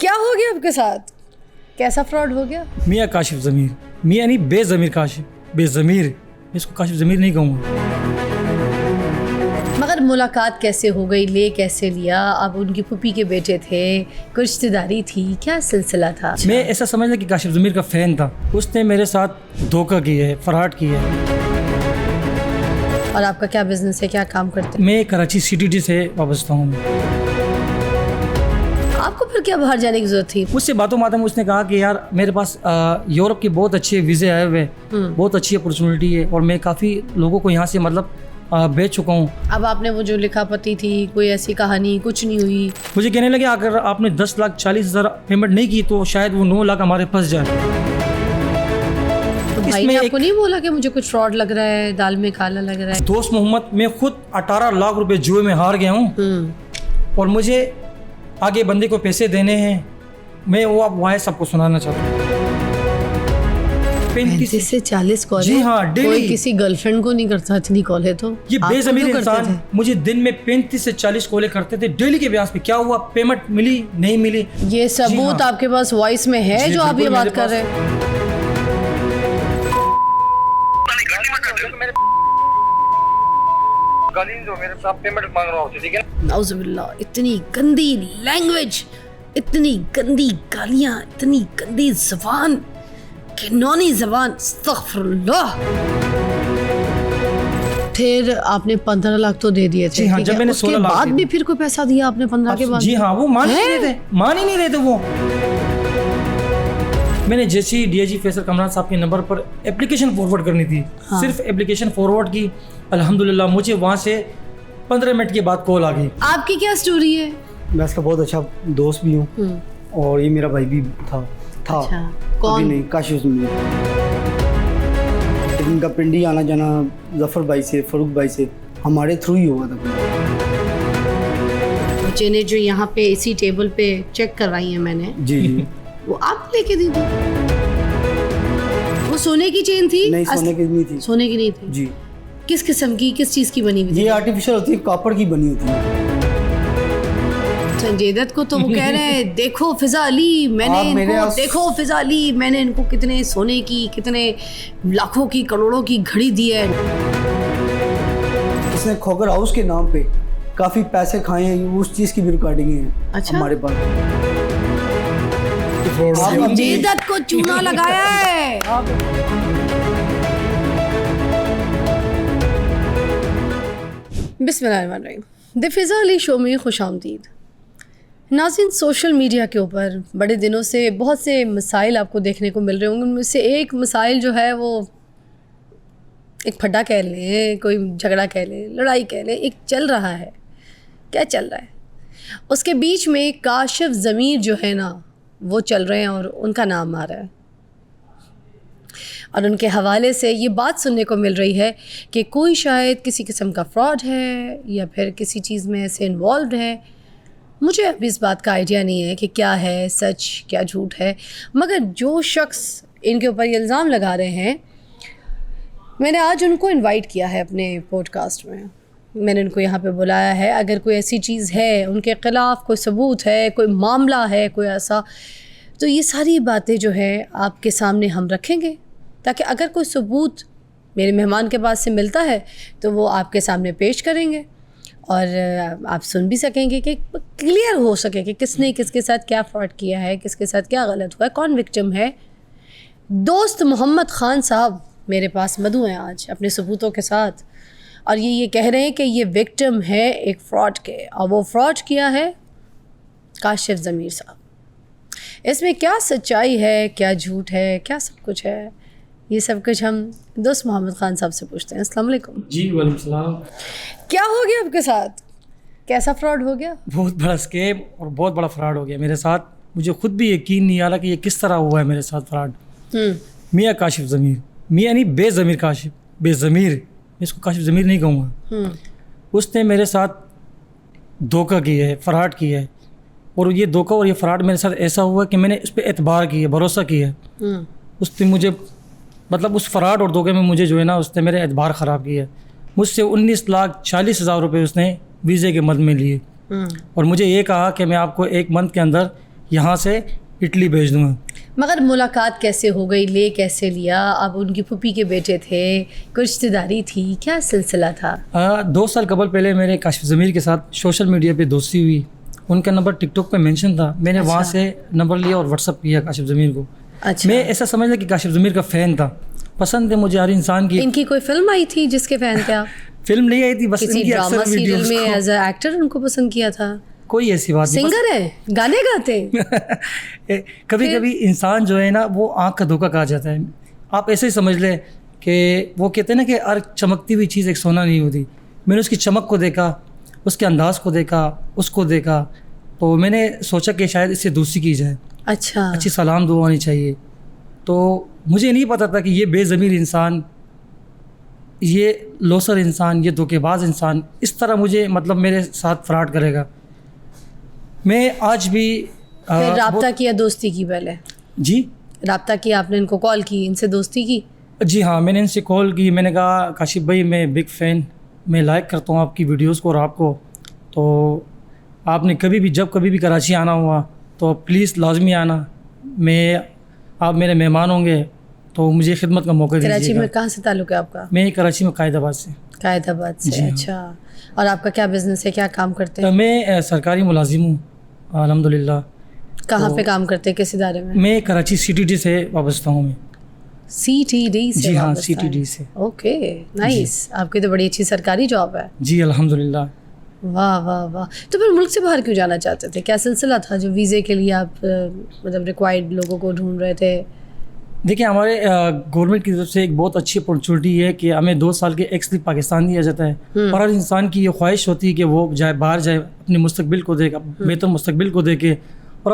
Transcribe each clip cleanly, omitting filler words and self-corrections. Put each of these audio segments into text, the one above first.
क्या हो गया आपके साथ? कैसा फ्रॉड हो गया? मियाँ काशिफ ज़मीर, मियाँ नहीं बेज़मीर काशिफ, बेज़मीर, इसको काशिफ ज़मीर नहीं कहूँगा। मगर मुलाकात कैसे हो गई, ले कैसे लिया? आप उनकी फूफी के बेटे थे, कोई रिश्तेदारी थी, क्या सिलसिला था? मैं ऐसा समझता कि काशिफ ज़मीर का फ़ैन था, उसने मेरे साथ धोखा किया है, फराड किया है। और आपका क्या बिजनेस है, क्या काम करते हैं? मैं कराची CTD से वाबस्ता हूँ। आपको फिर क्या बाहर जाने की जरूरत थी? मुझसे बातों बातों में उसने कहा कि यार मेरे पास यूरोप के बहुत अच्छे वीज़े आए हुए हैं, बहुत अच्छी अपॉर्चुनिटी है और मैं काफ़ी लोगों को यहाँ से मतलब बेच चुका हूँ। अब आपने वो जो लिखा पति थी, कोई ऐसी कहानी कुछ नहीं हुई? मुझे कहने लगे अगर आपने 10,40,000 पेमेंट नहीं की तो शायद वो 9 लाख हमारे फंस जाए। तो भाई ने आपको नहीं बोला कि मुझे कुछ फ्रॉड लग रहा है, दाल में काला लग रहा है? दोस्त मोहम्मद, मैं खुद 18 लाख रुपए जुए में हार गया हूँ और मुझे आगे बंदे को पैसे देने हैं। मैं वो अब वहाँ सबको सुनाना चाहता हूँ। 35 से 40 कॉल? जी हाँ, डेली। कोई किसी गर्लफ्रेंड को नहीं करता इतनी कॉल है तो? ये बेज़मीर इंसान मुझे दिन में 35 से 40 कॉलें करते थे डेली के ब्याज पे। क्या हुआ, पेमेंट मिली नहीं मिली? ये सबूत आपके पास वॉइस में है जो आप ये बात कर रहे हैं? मेरे साथ पेमेंट मांग रहा हूँ, ठीक है? नाउज़ुबिल्लाह, इतनी गंदी लैंग्वेज, इतनी गंदी गालियाँ, इतनी गंदी ज़बान, घिनौनी ज़बान, अस्तग़फिरुल्लाह। फिर आपने 15 लाख तो दे दिए थे? जी हाँ, जब मैंने 16 लाख बाद भी फिर कोई पैसा दिया आपने 15 के बाद? जी हाँ, वो मान ही नहीं रहे थे, मान ही नहीं रहे थे वो। मैंने जैसे ही DIG फैसल कमरान साहब के नंबर पर एप्लीकेशन फॉरवर्ड करनी थी, सिर्फ एप्लीकेशन फॉरवर्ड की, अल्हम्दुलिल्लाह मुझे वहाँ से 15 मिनट के बाद कॉल आ गई। आपकी क्या स्टोरी है? मैं इसका बहुत अच्छा दोस्त भी हूँ और ये मेरा भाई भी था। अच्छा, कौन? नहीं, काशिफ ज़मीर। इनका पिंडी आना जाना जफ़र भाई से, फरूक भाई से हमारे थ्रू ही हुआ था। बच्चे ने जो यहाँ पे इसी टेबल पे चेक करवाई है मैंने, जी वो आप लेके दी थी? वो सोने की चेन थी? नहीं, सोने की नहीं थी। सोने की नहीं थी? जी। किस किस्म की, किस चीज़ की बनी हुई थी? ये आर्टिफिशियल होती है, कॉपर की बनी होती है। संजय दत्त को तो वो कह रहे हैं देखो फिजा अली, मैंने इनको देखो फिजा अली, मैंने इनको कितने सोने की, कितने लाखों की, करोड़ों की घड़ी दी है। इसने खोकर हाउस के नाम पे काफी पैसे खाए हैं, उस चीज की भी रिकॉर्डिंग है। अच्छा? हमारे पास संजय दत्त को चूना लगाया है। बिस्मिल्लाहिर्रहमानिर्रहीम। द फिजा अली शो में खुशामदीद। नाज़रीन, सोशल मीडिया के ऊपर बड़े दिनों से बहुत से मसाइल आपको देखने को मिल रहे होंगे। उनमें से एक मसाइल जो है वो एक फड्डा कह लें, कोई झगड़ा कह लें, लड़ाई कह लें, एक चल रहा है। क्या चल रहा है? उसके बीच में काशिफ ज़मीर जो है ना वो चल रहे हैं और उनका नाम आ रहा है और उनके हवाले से ये बात सुनने को मिल रही है कि कोई शायद किसी किस्म का फ्रॉड है या फिर किसी चीज़ में ऐसे इन्वॉल्व है। मुझे अभी इस बात का आइडिया नहीं है कि क्या है सच, क्या झूठ है, मगर जो शख्स इनके ऊपर ये इल्ज़ाम लगा रहे हैं, मैंने आज उनको इनवाइट किया है अपने पॉडकास्ट में। मैंने उनको यहाँ पे बुलाया है। अगर कोई ऐसी चीज़ है, उनके ख़िलाफ़ कोई सबूत है, कोई मामला है, कोई ऐसा, तो ये सारी बातें जो है आपके सामने हम रखेंगे, ताकि अगर कोई सबूत मेरे मेहमान के पास से मिलता है तो वो आपके सामने पेश करेंगे और आप सुन भी सकेंगे कि क्लियर हो सके कि किसने किसके साथ क्या फ्रॉड किया है, किसके साथ क्या गलत हुआ है, कौन विक्टिम है। दोस्त मोहम्मद ख़ान साहब मेरे पास मधु हैं आज अपने सबूतों के साथ, और ये कह रहे हैं कि ये विक्टिम है एक फ़्रॉड के, और वो फ्रॉड किया है काशिफ ज़मीर साहब। इसमें क्या सच्चाई है, क्या झूठ है, क्या सब कुछ है, ये सब कुछ हम दोस्त मोहम्मद ख़ान साहब से पूछते हैं। अस्सलाम वालेकुम। जी वालेकुम सलाम। क्या हो गया आपके साथ? कैसा फ्रॉड हो गया? बहुत बड़ा स्कैम और बहुत बड़ा फ्रॉड हो गया मेरे साथ। मुझे खुद भी यकीन नहीं आ रहा कि ये किस तरह हुआ है मेरे साथ फ्रॉड। मियाँ काशिफ ज़मीर, मियाँ नहीं बेज़मीर काशिफ, बेज़मीर, इसको काशिफ ज़मीर नहीं कहूँगा। उसने मेरे साथ धोखा किया है, फ्रॉड किया है, और ये धोखा और ये फ्रॉड मेरे साथ ऐसा हुआ कि मैंने इस पर एतबार किया, भरोसा किया। उसने मुझे मतलब उस फ्रॉड और धोखे में मुझे जो है ना उसने मेरे एतबार ख़राब किया। मुझसे 19,40,000 रुपये उसने वीज़े के मद में लिए और मुझे ये कहा कि मैं आपको 1 मंथ के अंदर यहाँ से इटली भेज दूँगा। मगर मुलाकात कैसे हो गई, ले कैसे लिया? आप उनकी फूफी के बेटे थे, कोई रिश्तेदारी थी, क्या सिलसिला था? 2 साल कबल पहले मेरे काशिफ ज़मीर के साथ सोशल मीडिया पे दोस्ती हुई। उनका नंबर टिकटॉक पे मेंशन था, मैंने वहाँ से नंबर लिया और व्हाट्सअप किया काशिफ ज़मीर को। अच्छा। मैं ऐसा समझ कि काशिफ ज़मीर का फ़ैन था, पसंद है मुझे हर इंसान की। इनकी कोई फिल्म आई थी जिसके फैन थे आप? फिल्म नहीं आई थी, बस किसी इनकी ड्रामा अक्सर सीरियल वीडियोस में को। एज अ एक्टर उनको पसंद किया था? कोई ऐसी बात नहीं, सिंगर है, गाने गाते कभी कभी इंसान जो है ना वो आँख का धोखा कहा जाता है। आप ऐसे ही समझ लें कि वो कहते हैं ना कि हर चमकती हुई चीज़ एक सोना नहीं होती। मैंने उसकी चमक को देखा, उसके अंदाज़ को देखा, उसको देखा, तो मैंने सोचा कि शायद इससे दोस्ती की जाए, अच्छा। अच्छी सलाम दुआ होनी चाहिए। तो मुझे नहीं पता था कि ये बेज़मीर इंसान, ये लोसर इंसान, ये धोखेबाज इंसान इस तरह मुझे मतलब मेरे साथ फ्रॉड करेगा। मैं आज भी फिर राब्ता किया, दोस्ती की? पहले जी राब्ता किया आपने, इनको कॉल की, इनसे दोस्ती की? जी हाँ, मैंने इनसे कॉल की। मैंने कहा काशिफ भाई मैं बिग फ़ैन, मैं लाइक करता हूँ आपकी वीडियोस को और आपको, तो आपने कभी भी जब कभी भी कराची आना हुआ तो प्लीज़ लाजमी आना, आप मेरे मेहमान होंगे, तो मुझे खिदमत का मौका दीजिएगा। कराची में कहाँ से ताल्लुक़ है आपका? मैं कराची में कायदाबाद से। कायदाबाद से, अच्छा। और आपका क्या बिज़नेस है, क्या काम करते हैं? मैं सरकारी मुलाजिम हूँ अल्हम्दुलिल्लाह। कहाँ पे काम करते हैं, किस इदारे में? मैं कराची CTD से वाबस्ता हूँ। मैं CTD से? जी हाँ, वाबस्ता हैं। CTD से। Okay, nice. आपकी तो बड़ी अच्छी सरकारी जॉब है। जी अल्हम्दुलिल्लाह। वाह वाह वाह। तो फिर मुल्क से बाहर क्यों जाना चाहते थे? क्या सिलसिला था जो वीज़े के लिए आप मतलब रिक्वायर्ड लोगों को ढूंढ रहे थे? देखिए हमारे गवर्नमेंट की तरफ से एक बहुत अच्छी अपॉर्चुनिटी है कि हमें 2 साल के एक्स पाकिस्तान दिया जाता है। और हर इंसान की ये ख्वाहिश होती है कि वो जाए बाहर जाए, अपने मुस्तकबिल को देखे, बेहतर मुस्तकबिल को देखे, और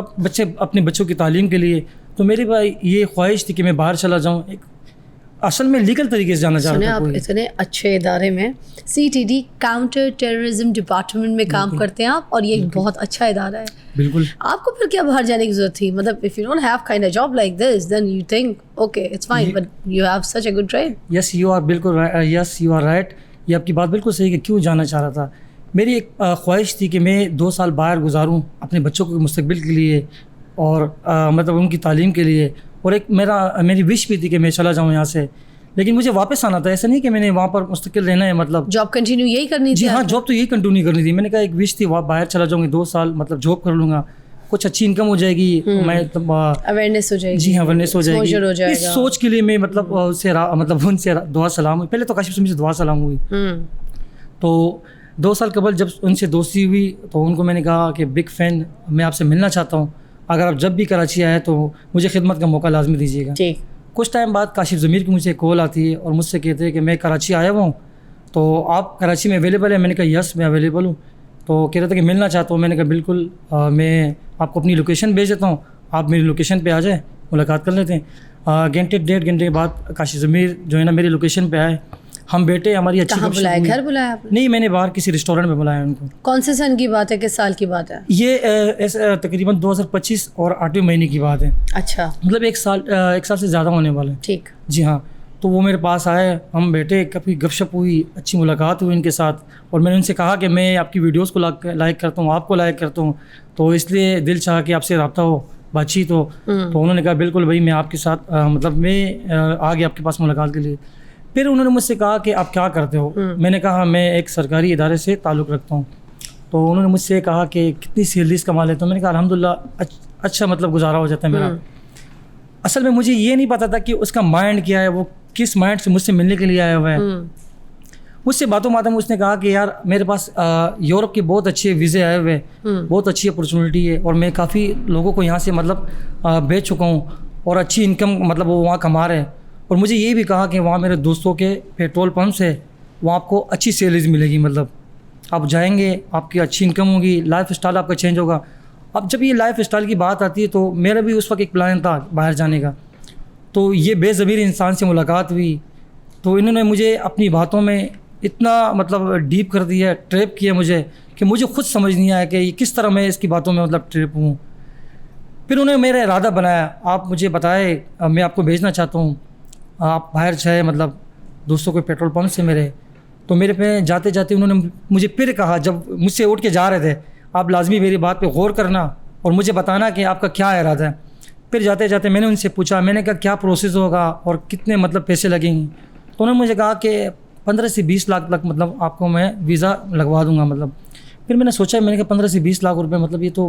अपने बच्चों की तालीम के लिए। तो मेरी भाई ये ख्वाहिश थी कि मैं बाहर चला जाऊँ। एक असल में लीगल तरीके से जाना चाह सुने रहा था। आप कोई इतने अच्छे इदारे में, CTD काउंटर टेररिज्म डिपार्टमेंट में काम करते हैं आप, और ये एक बहुत अच्छा इदारा है। बिल्कुल। आपको फिर क्या बाहर जाने की जरूरत थी? मतलब if you don't have kind of job like this then you think okay it's fine, but you have such a good trade. Yes you are बिल्कुल यस यू आर राइट। ये आपकी बात बिल्कुल सही है कि क्यों जाना चाह रहा था। मेरी एक ख्वाहिश थी कि मैं 2 साल बाहर गुजारूँ अपने बच्चों के मुस्तकबिल के लिए और मतलब उनकी तालीम के लिए, और एक मेरी विश भी थी कि मैं चला जाऊँ यहाँ से, लेकिन मुझे वापस आना था। ऐसा नहीं कि मैंने वहाँ पर मुस्तकिल रहना है, मतलब जॉब कंटिन्यू यही करनी थी? जी हाँ, जॉब तो यही कंटिन्यू करनी थी। मैंने कहा एक विश थी, वहाँ बाहर चला जाऊँगी 2 साल, मतलब जॉब कर लूँगा, कुछ अच्छी इनकम हो जाएगी, मैं अवेयरनेस हो जाएगी। जी हाँ अवेयरनेस हो जाएगी। Exposure हो जाएगा। इस सोच के लिए मैं मतलब उनसे दुआ सलाम हुई। पहले तो काशिफ ज़मीर से दुआ सलाम हुई। तो 2 साल कबल जब उनसे दोस्ती हुई तो उनको मैंने कहा कि बिग फ़ैन, मैं आपसे मिलना चाहता हूँ, अगर आप जब भी कराची आए तो मुझे खिदमत का मौका लाजमी दीजिएगा। ठीक। कुछ टाइम बाद काशिफ ज़मीर की मुझे कॉल आती है और मुझसे कहते हैं कि मैं कराची आया हुआ हूँ, तो आप कराची में अवेलेबल है? मैंने कहा यस मैं अवेलेबल हूँ। तो कह रहे थे कि मिलना चाहता हूँ। मैंने कहा बिल्कुल, मैं आपको अपनी लोकेशन भेज देता हूँ, आप मेरी लोकेशन पे आ जाए, मुलाकात कर लेते हैं। घंटे 1.5 घंटे के बाद काशिफ ज़मीर जो है ना मेरी लोकेशन पे आए, हम बैठे, हमारी अच्छी कहाँ बुलाया? घर बुलाया आपने? नहीं, मैंने बाहर किसी रेस्टोरेंट में बुलाया उनको। कौन से सन की बात है, किस साल की बात है? ये तकरीबन 2025 और 8वें महीने की बात है। अच्छा, मतलब एक साल से ज़्यादा होने वाला है। ठीक। जी हाँ। तो वो मेरे पास आए, हम बैठे, काफ़ी गपशप हुई, अच्छी मुलाकात हुई इनके साथ, और मैंने उनसे कहा कि मैं आपकी वीडियोस को लाइक करता हूँ, आपको लाइक करता हूँ, तो इसलिए दिल चाहा कि आपसे रब्ता हो, बातचीत हो। तो उन्होंने कहा बिल्कुल भाई, मैं आपके साथ मतलब मैं आ गया आपके पास मुलाकात के लिए। फिर उन्होंने मुझसे कहा कि आप क्या करते हो? मैंने कहा मैं एक सरकारी इदारे से ताल्लुक़ रखता हूँ। तो उन्होंने मुझसे कहा कि कितनी सैलरीज कमा लेते हो? मैंने कहा अल्हम्दुलिल्लाह अच्छा मतलब गुजारा हो जाता है मेरा। असल में मुझे ये नहीं पता था कि उसका माइंड क्या है, वो किस माइंड से मुझसे मिलने के लिए आया हुआ है। मुझसे बातों में उसने कहा कि यार मेरे पास यूरोप के बहुत अच्छे वीज़े आए हुए हैं, बहुत अच्छी अपॉर्चुनिटी है, और मैं काफ़ी लोगों को यहाँ से मतलब भेज चुका हूँ, और अच्छी इनकम मतलब वो वहाँ कमा रहे हैं। और मुझे ये भी कहा कि वहाँ मेरे दोस्तों के पेट्रोल पंप है, वहाँ आपको अच्छी सैलरीज मिलेगी, मतलब आप जाएंगे आपकी अच्छी इनकम होगी, लाइफ स्टाइल आपका चेंज होगा। अब जब ये लाइफ स्टाइल की बात आती है तो मेरा भी उस वक्त एक प्लान था बाहर जाने का। तो ये बेज़मीर इंसान से मुलाकात हुई, तो इन्होंने मुझे अपनी बातों में इतना मतलब डीप कर दिया, ट्रैप किया मुझे, कि मुझे खुद समझ नहीं आया कि ये किस तरह मैं इसकी बातों में मतलब ट्रैप हूँ। फिर उन्होंने मेरा इरादा बनाया, आप मुझे बताए, मैं आपको भेजना चाहता हूँ, आप बाहर जाए, मतलब दोस्तों के पेट्रोल पंप से मेरे। तो मेरे पे जाते जाते उन्होंने मुझे फिर कहा, जब मुझसे उठ के जा रहे थे, आप लाजमी मेरी बात पे गौर करना, और मुझे बताना कि आपका क्या इरादा है। फिर जाते जाते मैंने उनसे पूछा, मैंने कहा क्या प्रोसेस होगा और कितने मतलब पैसे लगेंगे। तो उन्होंने मुझे कहा कि 15 से 20 लाख तक मतलब आपको मैं वीज़ा लगवा दूंगा मतलब। फिर मैंने सोचा, मैंने कहा 15 से 20 लाख रुपए मतलब ये तो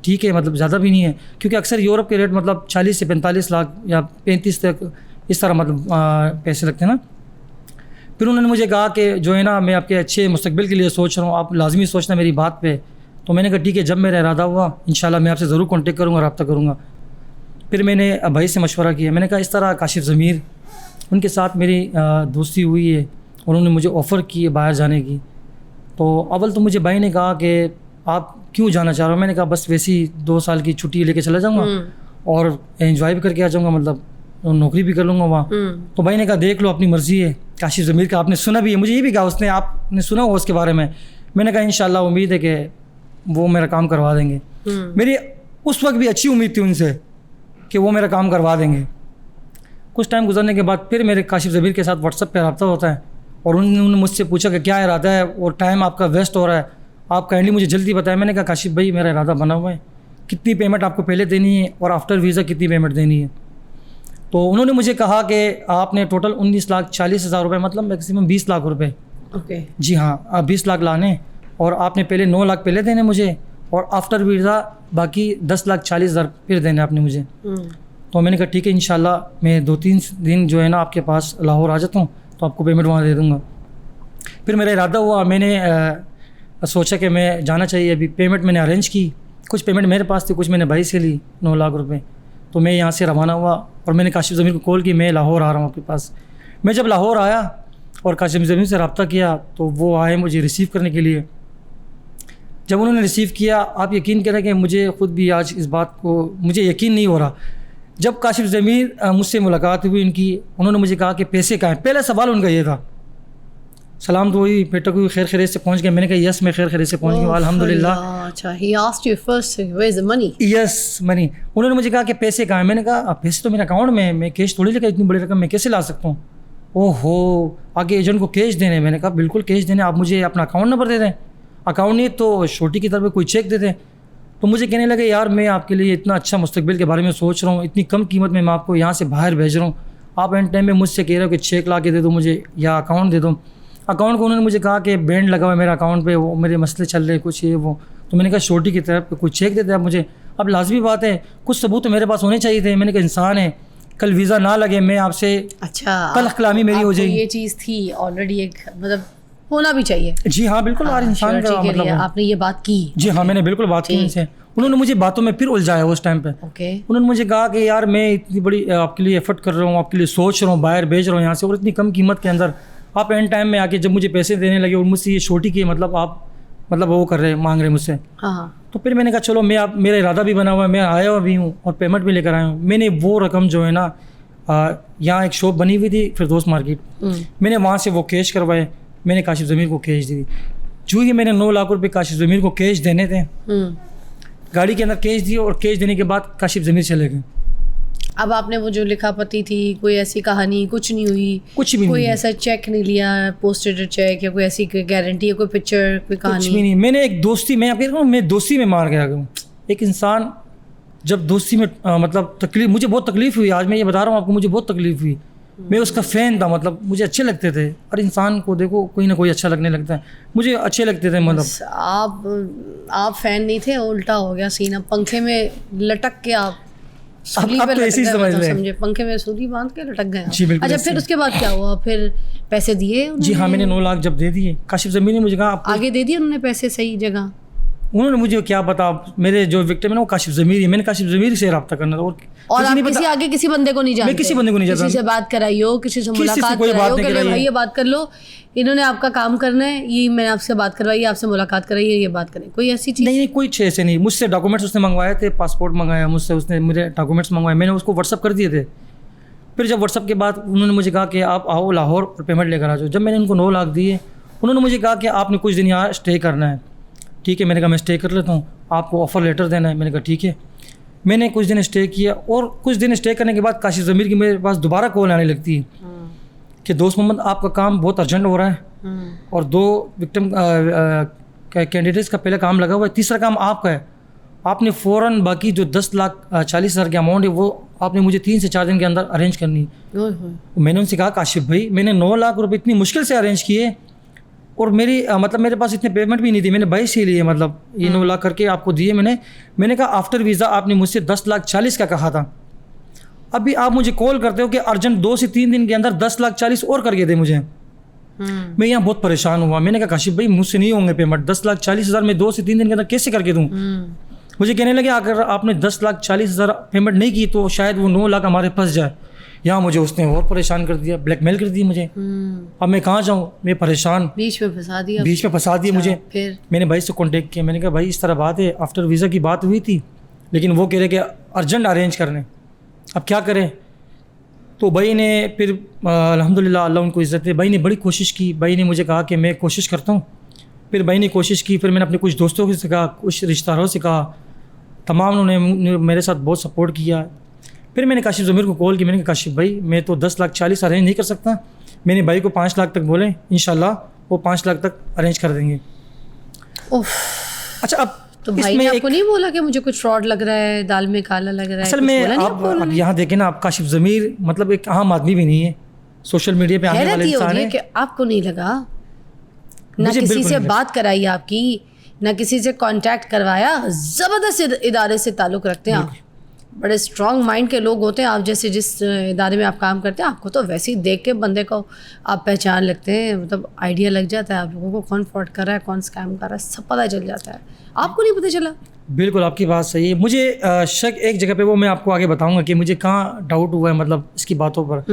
ठीक है, मतलब ज़्यादा भी नहीं है, क्योंकि अक्सर यूरोप के रेट मतलब 40 से 45 लाख या 35 तक इस तरह मतलब पैसे लगते हैं ना। फिर उन्होंने मुझे कहा कि जो है ना मैं आपके अच्छे मुस्तकबिल के लिए सोच रहा हूँ, आप लाजमी सोचना मेरी बात पे। तो मैंने कहा ठीक है, जब मेरा इरादा हुआ इंशाल्लाह मैं आपसे ज़रूर कॉन्टेक्ट करूँगा, रब्ता करूँगा। फिर मैंने भाई से मशवरा किया, मैंने कहा इस तरह काशिफ़ ज़मीर उनके साथ मेरी दोस्ती हुई है, उन्होंने मुझे ऑफ़र की है बाहर जाने की। तो अव्वल तो मुझे भाई ने कहा कि आप क्यों जाना चाह रहे हो। मैंने कहा बस वैसे ही 2 साल की छुट्टी लेके चला जाऊँगा और एंजॉय भी करके आ जाऊँगा, मतलब नौकरी भी कर लूँगा वहाँ। तो भाई ने कहा देख लो, अपनी मर्ज़ी है। काशिफ़ ज़मीर का आपने सुना भी है, मुझे ये भी कहा उसने, आपने सुना हो उसके बारे में। मैंने कहा इंशाल्लाह उम्मीद है कि वो मेरा काम करवा देंगे। मेरी उस वक्त भी अच्छी उम्मीद थी उनसे कि वो मेरा काम करवा देंगे। कुछ टाइम गुजरने के बाद फिर मेरे काशिफ़ ज़मीर के साथ व्हाट्सएप पे रब्ता होता है और उन्होंने मुझसे पूछा कि क्या इरादा है और टाइम आपका वेस्ट हो रहा है, आप काइंडली मुझे जल्दी बताएं। मैंने कहा काशिफ़ भाई मेरा इरादा बना हुआ है, कितनी पेमेंट आपको पहले देनी है और आफ्टर वीज़ा कितनी पेमेंट देनी है। तो उन्होंने मुझे कहा कि आपने टोटल 19,40,000 रुपये मतलब मैक्सिमम 20 लाख रुपये, ओके जी हाँ, आप 20 लाख लाने और आपने पहले 9 लाख पहले देने मुझे और आफ्टर वीज़ा बाकी 10,40,000 फिर देने आपने मुझे। तो मैंने कहा ठीक है, इंशाल्लाह मैं 2-3 दिन जो है ना आपके पास लाहौर आ जाता हूँ तो आपको पेमेंट वहाँ दे दूँगा। फिर मेरा इरादा हुआ, मैंने सोचा कि मैं जाना चाहिए। अभी पेमेंट मैंने अरेंज की, कुछ पेमेंट मेरे पास थी, कुछ मैंने भाई से ली 9 लाख रुपए। तो मैं यहाँ से रवाना हुआ और मैंने काशिफ़ ज़मीर को कॉल की, मैं लाहौर आ रहा हूँ आपके पास। मैं जब लाहौर आया और काशिफ़ ज़मीर से रब्ता किया तो वो आए मुझे रिसीव करने के लिए। जब उन्होंने रिसीव किया, आप यकीन करें कि मुझे ख़ुद भी आज इस बात को मुझे यकीन नहीं हो रहा। जब काशिफ़ ज़मीर मुझसे मुलाकात हुई इनकी, उन्होंने मुझे कहा कि पैसे कहाँ हैं। पहला सवाल उनका ये था। सलाम तो हुई, बेटा कोई खैर खैरियत से पहुँच गया। मैंने कहा यस मैं खैर खैरियत से पहुँच गया अल्हम्दुलिल्लाह। अच्छा, he asked you first where is the money? Yes money. उन्होंने मुझे कहा कि पैसे कहाँ हैं। मैंने कहा पैसे तो मेरे अकाउंट में है, मैं कैश थोड़ी लेकर इतनी बड़ी रकम मैं कैसे ला सकता हूँ। ओहो, आगे एजेंट को कैश देने। मैंने कहा बिल्कुल कैश देने, आप मुझे अपना अकाउंट नंबर दे दें, अकाउंट नहीं तो छोटी की तरफ कोई चेक दे दें। तो मुझे कहने लगे यार मैं आपके लिए इतना अच्छा मुस्तकबिल के बारे में सोच रहा हूँ, इतनी कम कीमत में मैं आपको यहाँ से बाहर भेज रहा हूँ, आप एंड टाइम में मुझसे कह रहे हो कि चेक ला के दे दो मुझे या अकाउंट दे दो। अकाउंट को उन्होंने मुझे कहा कि बैंड लगा हुआ है मेरा अकाउंट पे, वो मेरे मसले चल रहे कुछ ये वो। तो मैंने कहा छोटी की तरफ कोई चेक दे दे आप मुझे। अब लाजमी बात है कुछ सबूत तो मेरे पास होने चाहिए थे। मैंने कहा इंसान है, कल वीज़ा ना लगे मैं आपसे अच्छा, कल कलामी मेरी हो जाएगी। ये चीज़ थी ऑलरेडी, एक मतलब होना भी चाहिए। जी हाँ बिल्कुल, हर इंसान का surety के मतलब लिए है। आपने ये बात की। जी हाँ मैंने बिल्कुल बात की उनसे। उन्होंने मुझे बातों में फिर उलझाया उस टाइम पे। ओके, उन्होंने मुझे कहा कि यार मैं इतनी बड़ी आपके लिए एफर्ट कर रहा हूँ, आपके लिए सोच रहा हूँ, बाहर भेज रहा हूँ यहाँ से, और इतनी कम कीमत के अंदर आप एंड टाइम में आके जब मुझे पैसे देने लगे और मुझसे ये छोटी की मतलब आप मतलब वो कर रहे मांग रहे मुझसे। हाँ तो फिर मैंने कहा चलो मैं आप मेरा इरादा भी बना हुआ है, मैं आया हुआ भी हूँ और पेमेंट भी लेकर आया हूँ। मैंने वो रकम जो है ना यहाँ एक शॉप बनी हुई थी फिरदौस मार्केट, मैंने वहाँ से वो कैश करवाए, मैंने काशिफ़ ज़मीर को कैश दी। जो ही मैंने 9 लाख रुपए काशिफ़ ज़मीर को कैश देने थे, गाड़ी के अंदर कैश दिए और कैश देने के बाद काशिफ़ ज़मीर चले गए। अब आपने वो जो लिखापति थी, कोई ऐसी कहानी कुछ नहीं हुई, कुछ भी कोई नहीं, ऐसा चेक नहीं लिया, पोस्टेड चेक या कोई ऐसी गारंटी या कोई पिक्चर, कोई कुछ भी कहानी? नहीं। मैंने एक दोस्ती, मैं आपको कह रहा हूँ मैं दोस्ती में मार गया हूँ। एक इंसान जब दोस्ती में मतलब तकलीफ, मुझे बहुत तकलीफ़ हुई, आज मैं ये बता रहा हूँ आपको, मुझे बहुत तकलीफ़ हुई। मैं उसका फ़ैन था, मतलब मुझे अच्छे लगते थे। और इंसान को देखो कोई ना कोई अच्छा लगने लगता है, मुझे अच्छे लगते थे। मतलब आप फैन नहीं थे, उल्टा हो गया सीन। अब पंखे में लटक के आप सूली अब पे तो लटक ऐसे ही गए, समझ मतलब लें। समझे, पंखे में सूली बांध के लटक गए आप। जी, बिल्कुल अच्छा, ऐसे। फिर उसके बाद क्या हुआ? फिर पैसे दिए उन्होंने? जी हाँ, मैंने 9 लाख जब दे दिए, काशिफ़ ज़मीर ने मुझे कहा आपको, आगे दे दिए उन्होंने पैसे सही जगह? उन्होंने मुझे क्या पता, मेरे जो विक्टिम है ना वो काशिफ़ ज़मीर ही, मैंने काशिफ़ ज़मीर से रब्ता करना था। और आप नहीं किसी पता। आगे किसी बंदे को नहीं जानते? मैं किसी बंदे को नहीं जानता। किसी से बात कराई हो, किसी से किसी से मुलाकात कोई कराई बात हो नहीं कि ले कराई भाई है। ये बात कर लो, इन्होंने आपका काम करना है, ये मैंने आपसे बात करवाई है, आपसे मुलाकात कराई है, ये बात करें, कोई ऐसी चीज़? नहीं, कोई छः से नहीं। मुझसे डॉक्यूमेंट्स उसने मंगवाए थे, पासपोर्ट मंगाया मुझसे उसने, मेरे डॉक्यूमेंट्स मंगवाए, मैंने उसको व्हाट्सअप कर दिए थे। फिर जब व्हाट्सअप के बाद उन्होंने मुझे कहा कि आप आओ लाहौर और पेमेंट लेकर आ जाओ। जब मैंने उनको 9 लाख दिए, उन्होंने मुझे कहा कि आपने कुछ दिन यहाँ स्टे करना है। ठीक है, मैंने कहा मैं स्टे कर लेता हूँ, आपको ऑफ़र लेटर देना है। मैंने कहा ठीक है। मैंने कुछ दिन स्टे किया और कुछ दिन स्टे करने के बाद काशिफ़ ज़मीर की मेरे पास दोबारा कॉल आने लगती है कि दोस्त मोहम्मद आपका काम बहुत अर्जेंट हो रहा है और 2 विक्टिम कैंडिडेट्स का पहला काम लगा हुआ है, तीसरा काम आपका है आपने फ़ौरन बाकी जो 10,40,000 की अमाउंट है वो आपने मुझे 3 से 4 दिन के अंदर अरेंज करनी। मैंने उनसे कहा काशिफ भाई मैंने 9 लाख रुपए इतनी मुश्किल से अरेंज किए और मेरी मतलब मेरे पास इतने पेमेंट भी नहीं थी, मैंने भाई से लिए मतलब ये 9 लाख करके आपको दिए मैंने कहा आफ्टर वीज़ा आपने मुझसे 10,40,000 का कहा था, अभी आप मुझे कॉल करते हो कि अर्जेंट 2 से 3 दिन के अंदर 10,40,000 और करके दे मुझे। मैं यहाँ बहुत परेशान हुआ, मैंने कहा काशिफ भाई मुझसे नहीं होंगे पेमेंट, 10,40,000 में 2 से 3 दिन के अंदर कैसे करके दूँ। मुझे कहने लगे अगर आपने 10,40,000 पेमेंट नहीं की तो शायद वो 9 लाख हमारे फंस जाए। यहाँ मुझे उसने और परेशान कर दिया, ब्लैकमेल कर दी मुझे। अब मैं कहाँ जाऊँ, मैं परेशान, बीच में फंसा दिया मुझे। फिर मैंने भाई से कांटेक्ट किया, मैंने कहा भाई इस तरह बात है, आफ्टर वीज़ा की बात हुई थी लेकिन वो कह रहे कि अर्जेंट अरेंज करने, अब क्या करें। तो भाई ने फिर अल्हम्दुलिल्लाह अल्लाह उनको इज़्ज़त है, भाई ने बड़ी कोशिश की, भाई ने मुझे कहा कि मैं कोशिश करता हूँ। फिर भाई ने कोशिश की, फिर मैंने अपने कुछ दोस्तों से कहा, कुछ रिश्तेदारों से कहा, तमाम उन्होंने मेरे साथ बहुत सपोर्ट किया। फिर मैंने काशिफ ज़मीर को कॉल की, मैंने कहा काशिफ भाई मैं तो 10,40,000 अरेंज नहीं कर सकता, मैंने भाई को 5 लाख तक बोले, इंशाल्लाह वो 5 लाख तक अरेंज कर देंगे। अच्छा अब तो भाई ने आपको नहीं बोला कि मुझे कुछ फ्रॉड लग रहा है, दाल में काला लग रहा है? असल में आप यहाँ देखें ना, आप काशिफ ज़मीर मतलब एक आम आदमी भी नहीं है, सोशल मीडिया पे आने वाले इंसान है। कि आपको नहीं लगा, ना किसी से बात कराई आपकी, ना किसी से कांटेक्ट करवाया, ज़बरदस्त इदारे से ताल्लुक़ रखते हैं आप, बड़े स्ट्रॉन्ग माइंड के लोग होते हैं आप जैसे, जिस इदारे में आप काम करते हैं आपको तो वैसे ही देख के बंदे को आप पहचान लगते हैं, मतलब आइडिया लग जाता है आप लोगों को कौन फ्रॉड कर रहा है, कौन स्कैम कर रहा है, सब पता चल जाता है। आपको नहीं पता चला? बिल्कुल आपकी बात सही है। मुझे शक एक जगह पे, वो मैं आपको आगे बताऊंगा कि मुझे कहाँ डाउट हुआ है मतलब इसकी बातों पर।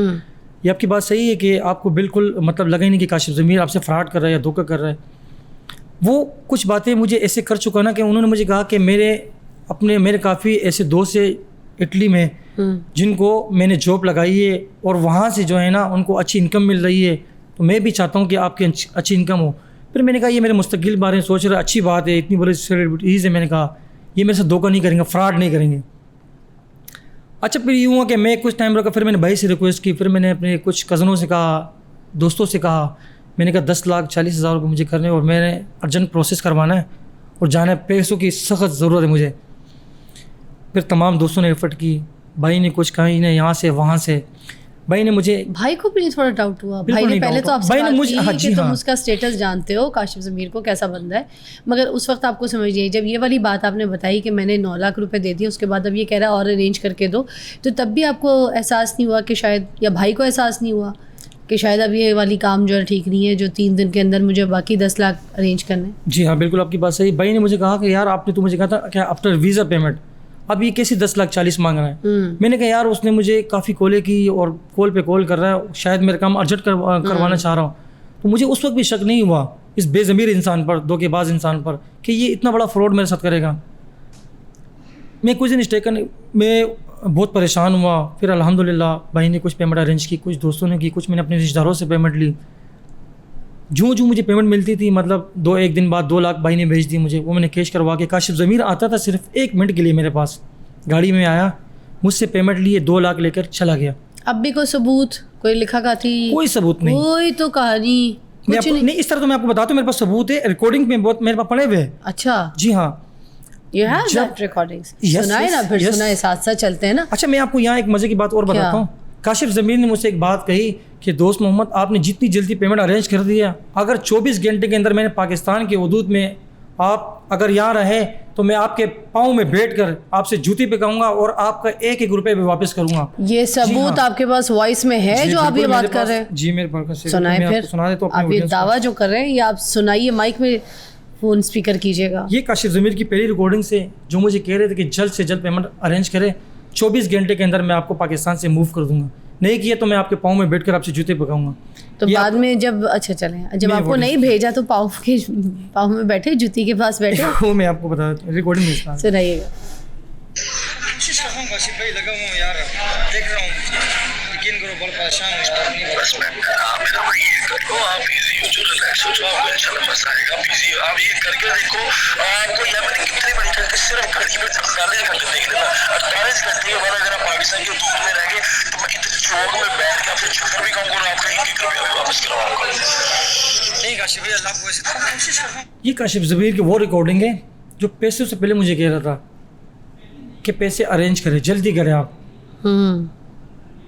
ये आपकी बात सही है कि आपको बिल्कुल मतलब लगा ही नहीं कि काशिफ ज़मीर आपसे फ्रॉड कर रहा है या धोखा कर रहा है। वो कुछ बातें मुझे ऐसे कर चुका ना कि उन्होंने मुझे कहा कि मेरे काफ़ी ऐसे दोस्त है इटली में जिनको मैंने जॉब लगाई है और वहाँ से जो है ना उनको अच्छी इनकम मिल रही है, तो मैं भी चाहता हूँ कि आपकी अच्छी इनकम हो। फिर मैंने कहा ये मेरे मुस्तकिल बारे में सोच रहा, अच्छी बात है, इतनी बड़ी सेलिब्रिटीज़ है, मैंने कहा ये मेरे साथ धोखा नहीं करेंगे, फ्रॉड नहीं करेंगे। अच्छा फिर यूँ हुआ कि मैं कुछ टाइम रखा, फिर मैंने भाई से रिक्वेस्ट की, फिर मैंने अपने कुछ कज़नों से कहा, दोस्तों से कहा, मैंने कहा 10,40,000 रुपये मुझे करने और मैंने अर्जेंट प्रोसेस करवाना है और जाना है, पैसों की सख्त ज़रूरत है मुझे। फिर तमाम दोस्तों ने एफर्ट की, भाई ने कुछ कहीं ना यहाँ से वहाँ से, भाई ने मुझे, भाई को भी थोड़ा डाउट हुआ, भाई ने पहले तो आपसे बात की कि तुम उसका स्टेटस जानते हो, काशिफ ज़मीर को कैसा बंदा है, मगर उस वक्त आपको समझिए जब ये वाली बात आपने बताई कि मैंने 9 लाख रुपए दे दिए, उसके बाद अब ये कह रहा है और अरेंज करके दो, तो तब भी आपको एहसास नहीं हुआ कि शायद, या भाई को एहसास नहीं हुआ कि शायद अब ये वाली काम जो है ठीक नहीं है, जो 3 दिन के अंदर मुझे बाकी 10 लाख अरेंज करने? जी हाँ बिल्कुल आपकी बात सही। भाई ने मुझे कहा कि यार आपने तो मुझे कहा था क्या आफ्टर वीज़ा पेमेंट, अब ये कैसे 10,40,000 मांग रहा है। मैंने कहा यार उसने मुझे काफ़ी कॉलें की और कॉल पे कॉल कर रहा है, शायद मेरा काम अर्जेंट करवाना चाह रहा हूँ। तो मुझे उस वक्त भी शक नहीं हुआ इस बेज़मीर इंसान पर, धोखेबाज इंसान पर, कि ये इतना बड़ा फ्रॉड मेरे साथ करेगा। मैं कुछ दिन स्टेकन, मैं बहुत परेशान हुआ। फिर अल्हम्दुलिल्लाह भाई ने कुछ पेमेंट अरेंज की, कुछ दोस्तों ने की, कुछ मैंने अपने रिश्तेदारों से पेमेंट ली। जो मुझे पेमेंट मिलती थी, मतलब 1 दिन बाद 2 लाख भाई ने भेज दी मुझे, वो मैंने कैश करवा के, काशिफ ज़मीर आता था सिर्फ 1 मिनट के लिए मेरे पास, गाड़ी में आया, मुझसे पेमेंट लिए, 2 लाख लेकर चला गया। अब भी कोई सबूत, कोई लिखा का थी? कोई सबूत नहीं, कोई तो कहानी कुछ नहीं। इस तरह तो मैं आपको बताता हूँ, मेरे पास सबूत है, रिकॉर्डिंग में बहुत मेरे पास पड़े हुए। अच्छा जी हाँ, You have that recordings? सुनाए ना, फिर सुनाए, साथ साथ चलते हैं ना। अच्छा मैं आपको यहाँ एक मज़े की बात और बताता हूँ। काशिफ ज़मीर ने मुझसे एक बात कही कि दोस्त मोहम्मद आपने जितनी जल्दी पेमेंट अरेंज कर दिया, अगर 24 घंटे के अंदर मैंने पाकिस्तान के हदूद में आप अगर यहाँ रहे तो मैं आपके पाँव में बैठकर आपसे जूती पिकाऊंगा और आपका 1-1 रुपये भी वापस करूंगा। ये सबूत आपके पास वॉइस में है जो आप ये बात कर रहे हैं? जी मेरे पास सुनाए, फिर सुना दे तो आप ये दावा जो कर रहे हैं ये आप सुनाइए, माइक में फ़ोन स्पीकर कीजिएगा। ये काशिफ ज़मीर की पहली रिकॉर्डिंग से जो मुझे कह रहे थे कि जल्द से जल्द पेमेंट अरेंज करें, 24 घंटे के अंदर मैं आपको पाकिस्तान से मूव कर दूंगा, नहीं किया तो मैं आपके पाँव में बैठकर आपसे जूते पकाऊंगा। तो बाद में जब, अच्छा चलें, जब आपको नहीं भेजा तो पाँव में बैठे, जूती के पास बैठे? वो मैं आपको बता रिकॉर्डिंग में सुनाइएगा। कोशिश कर रहा हूँ काशिफ भाई, लगा हुआ यार, देख रहा हूँ, यकीन करो बहुत परेशान हूँ यार। बस मैं मेरा भाई ये करो, आप इजी हो जो, रिलैक्स हो जो, आपको इंशाल्लाह मजा आएगा। आप इजी हो, आप ये करके देखो, आपको यहाँ मैंने कितनी बड़ी करके सिर्फ घड़ी में 48 घंटे देख लेना, 48 घंटे के बाद अगर आप पाकिस्तान के धूप में रह गए तो मैं इधर चौक में बैठ के आपसे चक्कर भी खाऊंगा और आपका 1 रुपया भी वापस करवाऊंगा। नहीं काशिफ भाई, अल्लाह को ऐसे कोशिश कर रहा हूँ। ये काशिफ ज़मीर की वो रिकॉर्डिंग है जो पैसे से पहले मुझे कह रहा था कि पैसे अरेंज करें, जल्दी करें आप,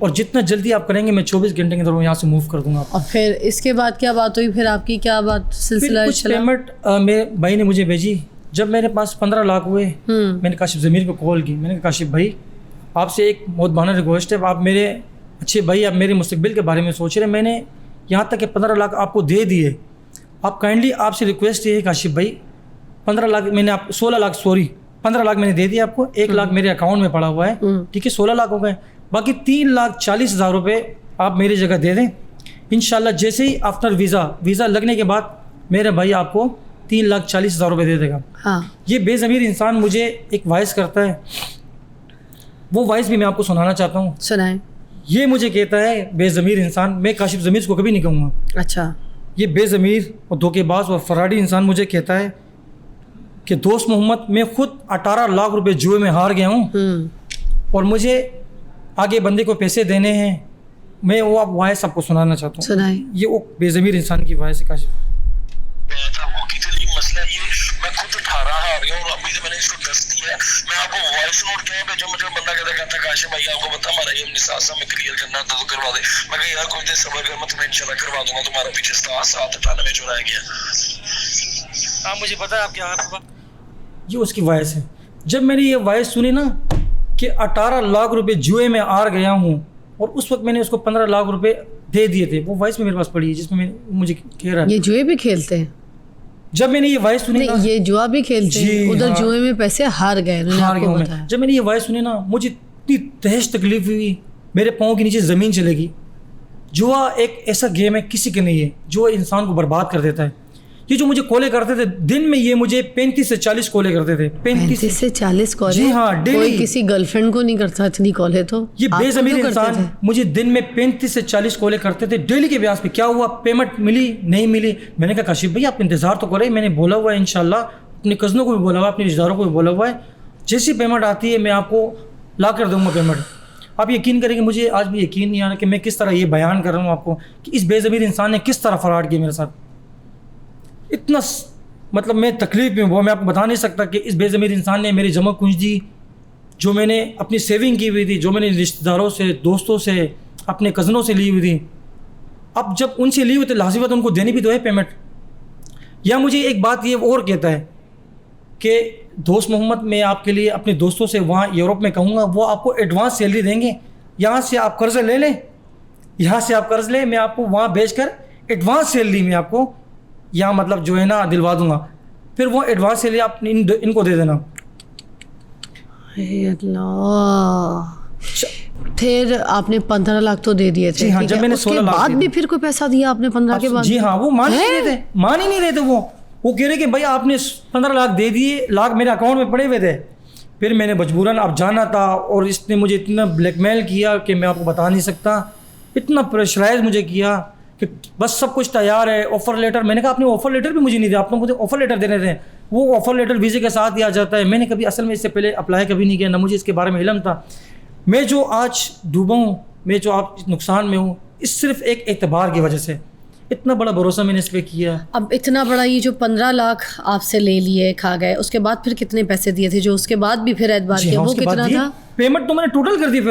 और जितना जल्दी आप करेंगे मैं 24 घंटे के अंदर यहाँ से मूव कर दूंगा। और फिर इसके बाद क्या बात हुई, फिर आपकी क्या बात सिलसिला कुछ चला? पेमेंट मेरे भाई ने मुझे भेजी। जब मेरे पास 15 लाख हुए, मैंने काशिफ ज़मीर को कॉल की। मैंने कहा काशिफ भाई, आपसे एक बहुत बहाना रिक्वेस्ट है, आप मेरे अच्छे भाई, आप मेरे मुस्तकबिल के बारे में सोच रहे हैं। मैंने यहाँ तक कि 15 लाख आपको दे दिए। आप काइंडली, आपसे रिक्वेस्ट ये है काशिफ भाई, 15 लाख मैंने आप 16 लाख 15 लाख मैंने दे दिया आपको, 1 लाख मेरे अकाउंट में पड़ा हुआ है, ठीक है, 16 लाख हो गए। बाकी 3,40,000 रुपये आप मेरी जगह दे दें। इंशाल्लाह जैसे ही आफ्टर वीज़ा लगने के बाद मेरा भाई आपको 3,40,000 रुपये दे देगा। हाँ। ये बेज़मीर इंसान मुझे एक वॉइस करता है, वो वॉइस भी मैं आपको सुनाना चाहता हूँ। सुनाएं। ये मुझे कहता है बेज़मीर इंसान, मैं काशिफ ज़मीर को कभी नहीं कहूँगा। अच्छा। ये बेज़मीर और धोखेबाज और फराडी इंसान मुझे कहता है कि दोस्त मोहम्मद, मैं खुद 18 लाख रुपए जुए में हार गया हूँ और मुझे आगे बंदे को पैसे देने हैं। मैं वो आप वॉइस आपको सुनाना चाहता हूँ। सुनाएं। ये वो बेज़मीर इंसान की वॉइस है काशिफ। मसला ये, मैं खुद 18 हार गया हूँ, अभी तो मैंने इसको 10 दिया है। मैं आपको वॉइस नोट क्या भेजूं? मुझे बंदा कहता काशिफ भाई आपको पता हमारा ये निसासा में क्लियर करना था तो करवा दे। मैं कहा यार कोई देर सब्र कर, मैं तुम्हें इंशाल्लाह करवा दूंगा। तुम्हारा पीछे 798 जो रह गया। हाँ, मुझे पता है आप क्या ये उसकी वॉइस है। जब मैंने ये वॉइस सुनी ना कि 18 लाख रुपए जुए में हार गया हूँ, और उस वक्त मैंने उसको 15 लाख रुपए दे दिए थे, वो वॉइस में मेरे पास पड़ी है जिसमें मुझे कह रहा है ये जुए भी खेलते हैं? जब मैंने ये वॉइस सुनी ना, नहीं, ये जुआ भी खेलते हैं, उधर हाँ, जुए में पैसे हार गए, उन्होंने हार आपको गया बताया। मैं। जब मैंने ये वॉइस सुनी ना, मुझे इतनी तहस तकलीफ हुई, मेरे पाँव के नीचे ज़मीन चलेगी। जुआ एक ऐसा गेम है, किसी के नहीं है, जो इंसान को बर्बाद कर देता है। ये जो मुझे कॉलें करते थे दिन में, ये मुझे 35 से 40 कॉलें करते थे। 35 से 40 कॉलें? जी हाँ, डेली। कोई किसी गर्लफ्रेंड को नहीं करता इतनी कॉलें तो? ये आप बेज़मीर क्यों करते इंसान थे? मुझे दिन में 35 से 40 कॉलें करते थे डेली के ब्याज पे। क्या हुआ, पेमेंट मिली नहीं मिली? मैंने कहा काशिफ भाई आप इंतज़ार तो करें, मैंने बोला हुआ है इंशाल्लाह, अपने कज़नों को भी बोला हुआ है, अपने रिश्तेदारों को भी बोला हुआ है, जैसी पेमेंट आती है मैं आपको ला कर दूँगा पेमेंट। आप यकीन करेंगे, मुझे आज भी यकीन नहीं आ रहा कि मैं किस तरह ये बयान कर रहा हूँ आपको कि इस बेज़मीर इंसान ने किस तरह फ़राड किया मेरे साथ। इतना मतलब मैं तकलीफ़ में वो मैं आपको बता नहीं सकता कि इस बेज़मीर इंसान ने मेरी जमा पूंजी, जो मैंने अपनी सेविंग की हुई थी, जो मैंने रिश्तेदारों से, दोस्तों से, अपने कज़नों से ली हुई थी, अब जब उनसे ली हुई तो लाज़मी बात उनको देनी भी तो है पेमेंट। या मुझे एक बात ये और कहता है कि दोस्त मोहम्मद, मैं आपके लिए अपने दोस्तों से वहाँ यूरोप में कहूँगा, वो आपको एडवांस सैलरी देंगे, यहाँ से आप कर्ज़ ले लें, यहाँ से आप कर्ज़ लें, मैं आपको वहाँ भेज कर एडवांस सैलरी में आपको यहाँ मतलब जो है ना दिलवा दूँगा, फिर वो एडवांस सैलरी आप इनको दे देना। फिर आपने 15 लाख तो दे दिए थे? जी हाँ, जब मैंने 16 लाख बाद भी फिर कोई पैसा दिया आपने 15 के बाद? जी हाँ, वो मान ही नहीं रहे थे, मान ही नहीं रहे थे। वो कह रहे कि भाई आपने 15 लाख दे दिए, लाख मेरे अकाउंट में पड़े हुए थे। फिर मैंने मजबूरन अब जाना था, और इसने मुझे इतना ब्लैकमेल किया कि मैं आपको बता नहीं सकता, इतना प्रेशराइज मुझे किया कि बस सब कुछ तैयार है, ऑफ़र लेटर। मैंने कहा आपने ऑफ़र लेटर भी मुझे नहीं दिया, आपने मुझे ऑफ़र लेटर देने थे। वो ऑफ़र लेटर वीज़े के साथ दिया जाता है। मैंने कभी असल में इससे पहले अप्लाई कभी नहीं किया, ना मुझे इसके बारे में इल्म था। मैं जो आज डूबा हूँ, मैं जो आप नुकसान में हूँ, इस सिर्फ एक एतबार की वजह से। इतना बड़ा भरोसा मैंने इस पर किया। अब इतना बड़ा ये जो 15 लाख आपसे ले लिए, खा गए, उसके बाद फिर कितने पैसे दिए थे जो उसके बाद भी फिर एतबार किया? हाँ, वो कितना था? पेमेंट तो मैंने टोटल कर दी।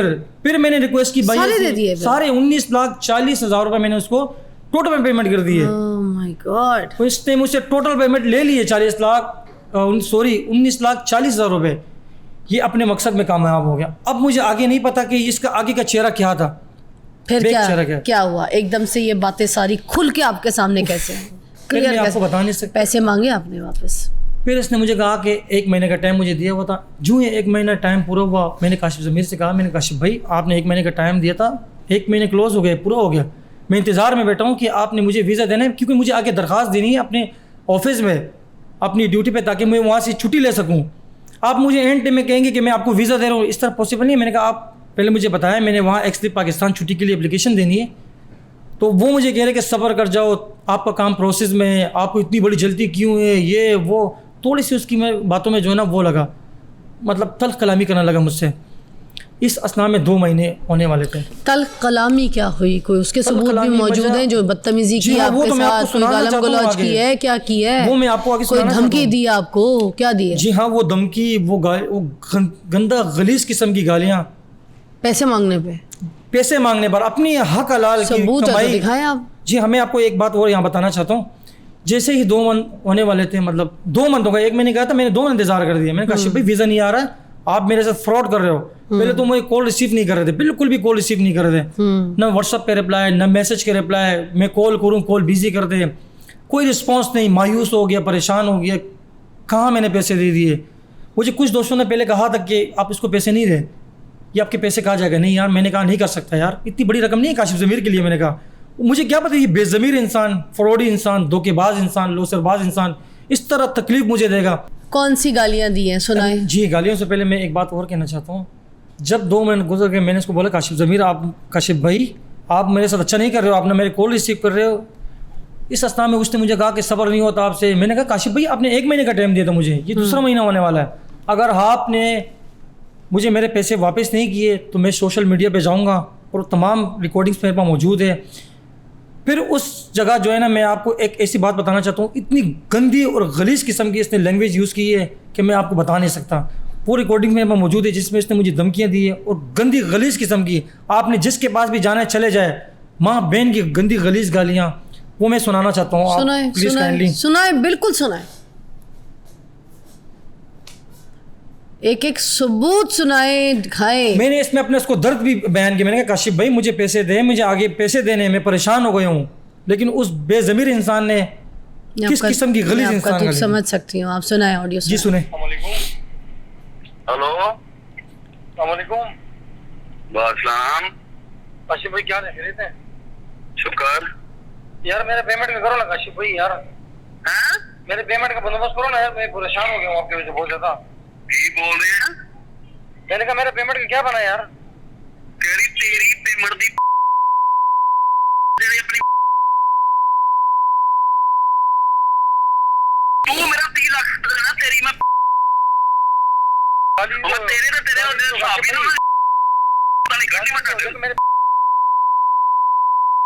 फिर मैंने रिक्वेस्ट की, भाई सारे दे दिए? सारे 19,40,000 रुपये मैंने उसको टोटल में पेमेंट कर दिए। Oh my God. तो इसने मुझसे टोटल पेमेंट ले लिए 19,40,000 रुपये। ये अपने मकसद में कामयाब हो गया। अब मुझे आगे नहीं पता कि इसका आगे का चेहरा क्या था। फिर क्या हुआ एकदम से ये बातें सारी खुल के आपके सामने कैसे? फिर मैं आपको बता नहीं सकता। पैसे मांगे आपने वापस? फिर इसने मुझे कहा कि 1 महीने का टाइम मुझे दिया हुआ था। जो ये 1 महीना टाइम पूरा हुआ, मैंने काशिफ ज़मीर से कहा, मैंने काशिफ भाई आपने 1 महीने का टाइम दिया था, 1 महीने क्लोज हो गए, पूरा हो गया। मैं इंतज़ार में बैठा हूँ कि आपने मुझे वीज़ा देना है, क्योंकि मुझे आगे दरख्वास्त देनी है अपने ऑफिस में, अपनी ड्यूटी पे, ताकि मैं वहाँ से छुट्टी ले सकूँ। आप मुझे एंड टाइम में कहेंगे कि मैं आपको वीज़ा दे रहा हूँ, इस तरह पॉसिबल नहीं है। मैंने कहा आप पहले मुझे बताया, मैंने वहाँ एक्सलिप पाकिस्तान छुट्टी के लिए एप्लीकेशन देनी है। तो वो मुझे कह रहे कि सब्र कर जाओ, आपका काम प्रोसेस में है, आपको इतनी बड़ी जल्दी क्यों है, ये वो थोड़ी सी उसकी मैं बातों में जो है ना वो लगा, मतलब तल्ख कलामी करने लगा मुझसे। इस असना में 2 महीने होने वाले थे। तल कलामी क्या हुई? कोई उसके सबूत भी कलामी मौजूद वजह- हैं जो बदतमीजी जी की हाँ, वो आपके तो मैं आपको साथ, कोई सुनाना गालम चाहता हूँ गलौज आगे। की है, क्या की है? वो मैं आपको आगे कोई सुनाना धमकी चाहता हूँ। दी आपको? क्या दी है? जी हाँ, वो धमकी, वो गंदा गलीज किस्म की गालियाँ, पैसे मांगने पे? पैसे मांगने पर, अपनी हक हलाल की सबूत है तो कमाई। दिखाएं आप। जी हाँ, मैं आपको एक बात और यहाँ बताना चाहता हूँ। जैसे ही 2 मंथ होने वाले थे, मतलब 2 मंथ हो गए, 1 महीने कहा था, मैंने 2 मंथ इंतजार कर दिया। मैंने कहा शिव भाई वीज़ा नहीं आ रहा है, आप मेरे साथ फ्रॉड कर रहे हो। पहले तो मुझे कॉल रिसीव नहीं कर रहे थे, बिल्कुल भी कॉल रिसीव नहीं कर रहे थे, ना व्हाट्सअप पे रिप्लाई, ना मैसेज के रिप्लाई। मैं कॉल करूँ, कॉल बिजी कर दे, कोई रिस्पॉन्स नहीं। मायूस हो गया, परेशान हो गया, कहाँ मैंने पैसे दे दिए। मुझे कुछ दोस्तों ने पहले कहा था कि आप इसको पैसे नहीं दे, ये आपके पैसे कहा जाएगा। नहीं यार, मैंने कहा नहीं कर सकता यार, इतनी बड़ी रकम नहीं है काशिफ ज़मीर के लिए। मैंने कहा मुझे क्या पता ये बेज़मीर इंसान, फ्रॉडी इंसान, धोखेबाज इंसान, लोसरबाज इंसान इस तरह तकलीफ मुझे देगा। कौन सी गालियां दी हैं, सुनाए। जी, गालियों से पहले मैं एक बात और कहना चाहता हूँ। जब 2 महीने गुजर गए, मैंने उसको बोला काशिफ ज़मीर, आप, काशिफ भाई आप मेरे साथ अच्छा नहीं कर रहे हो, आप ना मेरे कॉल रिसीव कर रहे हो। इस अवस्था में उसने मुझे कहा कि सब्र नहीं होता आपसे। मैंने कहा काशिफ भाई आपने 1 महीने का टाइम दिया था मुझे, ये दूसरा महीना होने वाला है। अगर आपने मुझे मेरे पैसे वापस नहीं किए तो मैं सोशल मीडिया पे जाऊंगा और तमाम रिकॉर्डिंग्स मेरे पास मौजूद है। फिर उस जगह जो है ना, मैं आपको एक ऐसी बात बताना चाहता हूँ, इतनी गंदी और गलीज किस्म की इसने लैंग्वेज यूज़ की है कि मैं आपको बता नहीं सकता। वो रिकॉर्डिंग मेरे पास मौजूद है जिसमें इसने मुझे धमकियाँ दी है और गंदी गलीज किस्म की, आपने जिसके पास भी जाना है चले जाए, माँ बहन की गंदी गलीज गालियाँ, वो मैं सुनाना चाहता हूँ। आप सुनाए प्लीज़ काइंडली सुनाए, बिल्कुल सुनाए, एक एक सबूत सुनाए, दिखाए। मैंने इसमें अपने उसको दर्द भी बयान किया। मैंने कहा काशिफ भाई मुझे पैसे दे, मुझे आगे पैसे देने, मैं परेशान हो गया हूँ। लेकिन उस बेज़मीर इंसान ने किस किस्म की गलीज इंसान तो गाली दी। समझ सकती हूँ, आप सुनाए ऑडियो। जी सुने। हेलो अस्सलाम काशिफ भाई क्या खरीदते हैं? शुक्र। यार मेरे पेमेंट का करो ना काशिफ भाई यार, हैं? मेरे पेमेंट का बंदोबस्त करो ना यार, मैं परेशान हो गया हूँ आपकी वजह से बहुत ज्यादा। की बोल रहे हैं? मैंने कहा मेरे पेमेंट का क्या बना यार? तेरी पेमेंट दी अपनी तू मेरा 3 लाख देना, तेरी मैं तेरे हिसाब ही ना पता नहीं घटी मत कर। मेरे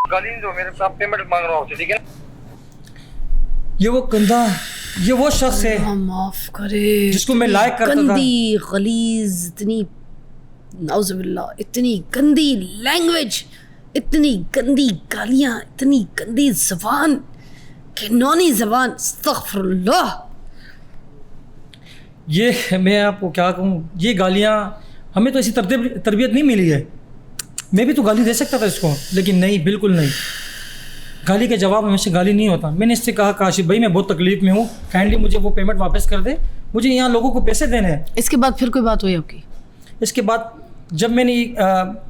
गाली दो, मेरे साथ पेमेंट मांग रहा हूँ, ठीक है? ये वो गंदा, ये वो शख्स है माफ करे जिसको मैं लाइक करता था। गंदी गलीज, इतनी नाउजुबिल्लाह, इतनी गंदी लैंग्वेज, इतनी गंदी गालियाँ, इतनी गंदी ज़बान, घिनौनी ज़बान, अस्तग़फिरुल्लाह। ये मैं आपको क्या कहूँ, ये गालियाँ हमें तो ऐसी तरबियत नहीं मिली है। मैं भी तो गाली दे सकता था इसको, लेकिन नहीं, बिल्कुल नहीं। गाली के जवाब हमेशा गाली नहीं होता। मैंने इससे कहा काशिफ भाई मैं बहुत तकलीफ में हूँ, काइंडली मुझे वो पेमेंट वापस कर दे, मुझे यहाँ लोगों को पैसे देने हैं। इसके बाद फिर कोई बात हुई आपकी? इसके बाद जब मैंने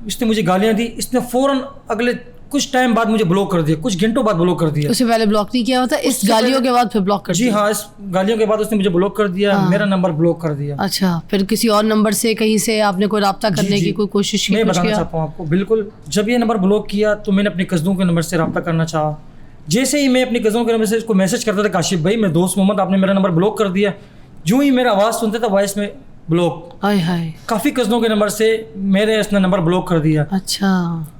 इसने मुझे गालियाँ दी, इसने फ़ौरन अगले कुछ टाइम बाद मुझे ब्लॉक कर दिया, कुछ घंटों बाद ब्लॉक कर दिया। उससे पहले ब्लॉक नहीं किया होता? इस उससे गालियों पहले- के बाद फिर ब्लॉक कर जी दिया? हाँ, इस गालियों के बाद उसने मुझे ब्लॉक कर दिया, मेरा नंबर ब्लॉक कर दिया। अच्छा, फिर किसी और नंबर से कहीं से आपने कोई रब्ता करने जी, की कोई कोशिश की? मैं कुछ बताना किया? चाहता हूँ आपको, बिल्कुल जब ये नंबर ब्लॉक किया तो मैंने अपने कज़नों के नंबर से रब्ता करना चाहा। जैसे ही मैं अपने कज़नों के नंबर से इसको मैसेज करता था काशिफ भाई मैं दोस्त मोहम्मद, आपने मेरा नंबर ब्लॉक कर दिया, जो ही मेरा आवाज़ सुनता था वॉइस में ब्लॉक। हाय हाय, काफ़ी कज़नों के नंबर से मेरे इसने नंबर ब्लॉक कर दिया। अच्छा।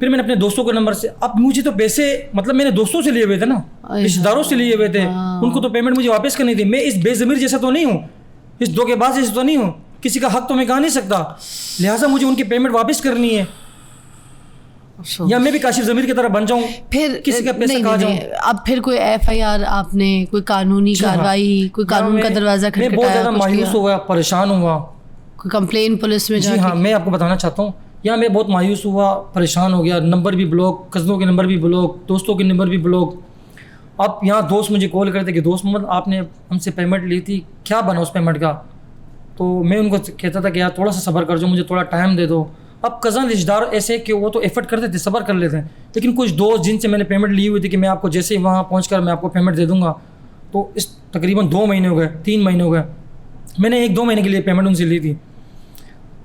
फिर मैंने अपने दोस्तों के नंबर से, अब मुझे तो पैसे मतलब मैंने दोस्तों से लिए हुए थे ना, रिश्तेदारों से लिए हुए थे, उनको तो पेमेंट मुझे वापस करनी थी। मैं इस बेज़मीर जैसा तो नहीं हूँ, इस धोखेबाज जैसा तो नहीं हूँ, किसी का हक तो मैं कहा नहीं सकता, लिहाजा मुझे उनकी पेमेंट वापस करनी है, या मैं भी काशिफ ज़मीर की तरह बन जाऊँ, फिर किसी का पैसा नहीं, खा नहीं, जाऊँ। नहीं, अब फिर कोई FIR आपने, कोई कानूनी जी हाँ। कार्रवाई, कोई कानून का दरवाजा मैं बहुत खटखटाया, ज़्यादा कुछ मायूस किया? हुआ, परेशान हुआ। कोई कंप्लेन पुलिस में जी जाके? हाँ, मैं आपको बताना चाहता हूँ, यहाँ मैं बहुत मायूस हुआ, परेशान हो गया, नंबर भी ब्लॉक, कज़नों के नंबर भी ब्लॉक, दोस्तों के नंबर भी ब्लॉक। अब यहाँ दोस्त मुझे कॉल करते कि दोस्त मोहम्मद आपने हमसे पेमेंट ली थी, क्या बना उस पेमेंट का? तो मैं उनको कहता था कि यार थोड़ा सा सब्र कर, जो मुझे थोड़ा टाइम दे दो। अब कज़न रिश्तेदार ऐसे कि वो तो एफर्ट करते थे, सब्र कर लेते हैं, लेकिन कुछ दोस्त जिनसे मैंने पेमेंट ली हुई थी कि मैं आपको जैसे ही वहाँ पहुँच मैं आपको पेमेंट दे दूँगा, तो इस तकरीबन 2 महीने हो गए, 3 महीने हो गए, मैंने 1-2 महीने के लिए पेमेंट उनसे ली थी।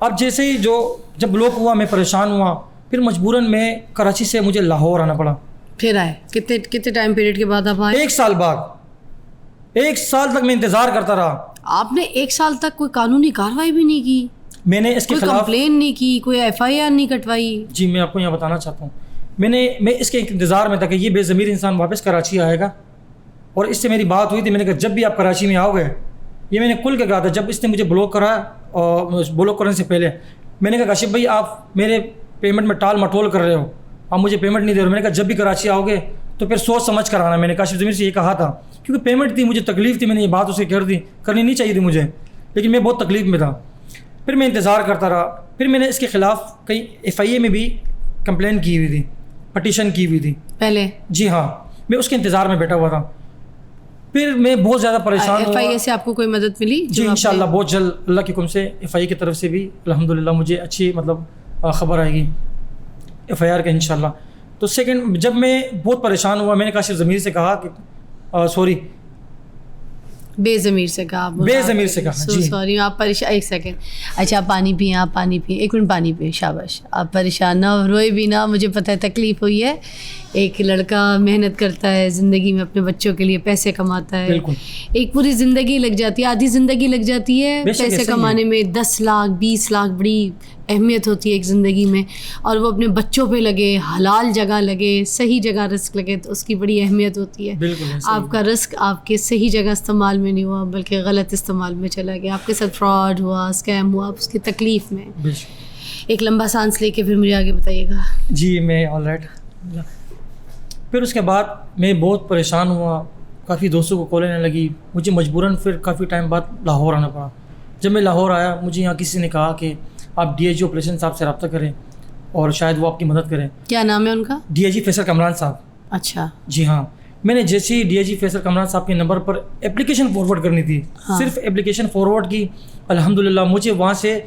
अब जैसे ही जब ब्लॉक हुआ मैं परेशान हुआ, फिर मजबूरन मैं कराची से मुझे लाहौर आना पड़ा। फिर आए कितने टाइम पीरियड के बाद आप आए? 1 साल बाद, 1 साल तक मैं इंतज़ार करता रहा। आपने 1 साल तक कोई कानूनी कार्रवाई भी नहीं की? मैंने इसके कोई खिलाफ कंप्लेन नहीं की, कोई FIR नहीं कटवाई? जी मैं आपको यहाँ बताना चाहता हूँ, मैं इसके इंतज़ार में था कि ये बेज़मीर इंसान वापस कराची आएगा, और इससे मेरी बात हुई थी। मैंने कहा जब भी आप कराची में आओगे, ये मैंने खुल के कहा था जब इसने मुझे ब्लॉक करा, और ब्लॉक करने से पहले मैंने कहा काशिफ भाई आप मेरे पेमेंट में टाल मटोल कर रहे हो, आप मुझे पेमेंट नहीं दे रहे हो। मैंने कहा जब भी कराची आओगे तो फिर सोच समझ कर आना। मैंने काशिफ ज़मीर से ये कहा था, क्योंकि पेमेंट थी, मुझे तकलीफ़ थी, मैंने ये बात उसे कर दी, करनी नहीं चाहिए थी मुझे, लेकिन मैं बहुत तकलीफ़ में था। फिर मैं इंतज़ार करता रहा, फिर मैंने इसके ख़िलाफ़ कहीं FIA में भी कंप्लेन की हुई थी, पटिशन की हुई थी पहले? जी हाँ, मैं उसके इंतज़ार में बैठा हुआ था। फिर मैं बहुत ज़्यादा परेशान हुआ। FIA से आपको कोई मदद मिली? जी इंशाल्लाह बहुत जल्द अल्लाह के हुक्म से FIA की तरफ से भी अल्हम्दुलिल्लाह मुझे अच्छी मतलब ख़बर आएगी FIR का इंशाल्लाह। तो सेकंड, जब मैं बहुत परेशान हुआ, मैंने काशिफ ज़मीर से कहा कि सॉरी, बेज़मीर से कहा? बेज़मीर से कहा, जी। सॉरी, आप परेशान, एक सेकंड। अच्छा, आप पानी पिए, आप पानी पिए, एक मिनट पानी पिए, शाबाश। आप परेशान ना हो, रोए भी ना, मुझे पता है तकलीफ़ हुई है। एक लड़का मेहनत करता है ज़िंदगी में, अपने बच्चों के लिए पैसे कमाता है, बिल्कुल। एक पूरी ज़िंदगी लग जाती है, आधी ज़िंदगी लग जाती है पैसे कमाने में। 10 लाख 20 लाख बड़ी अहमियत होती है एक ज़िंदगी में, और वो अपने बच्चों पे लगे, हलाल जगह लगे, सही जगह रिस्क लगे, तो उसकी बड़ी अहमियत होती है। बिल्कुल। आपका रिस्क आपके सही जगह इस्तेमाल में नहीं हुआ, बल्कि गलत इस्तेमाल में चला गया, आपके साथ फ्रॉड हुआ, स्कैम हुआ, आप उसकी तकलीफ़ में। एक लंबा सांस लेके फिर मुझे आगे बताइएगा। जी मैं ऑल राइट। फिर उसके बाद मैं बहुत परेशान हुआ, काफ़ी दोस्तों को कॉल आने लगी, मुझे मजबूरन फिर काफ़ी टाइम बाद लाहौर आना पड़ा। जब मैं लाहौर आया, मुझे यहाँ किसी ने कहा कि आप DIG ऑपरेशन साहब से रब्ता करें और शायद वो आपकी मदद करें। क्या नाम है उनका? DIG फैसल कमरान साहब। अच्छा। जी हाँ, मैंने जैसे ही DIG फैसल कमरान साहब के नंबर पर एप्लीकेशन फॉरवर्ड करनी थी, हाँ। सिर्फ एप्लीकेशन फॉरवर्ड की, अल्हम्दुलिल्लाह मुझे वहाँ से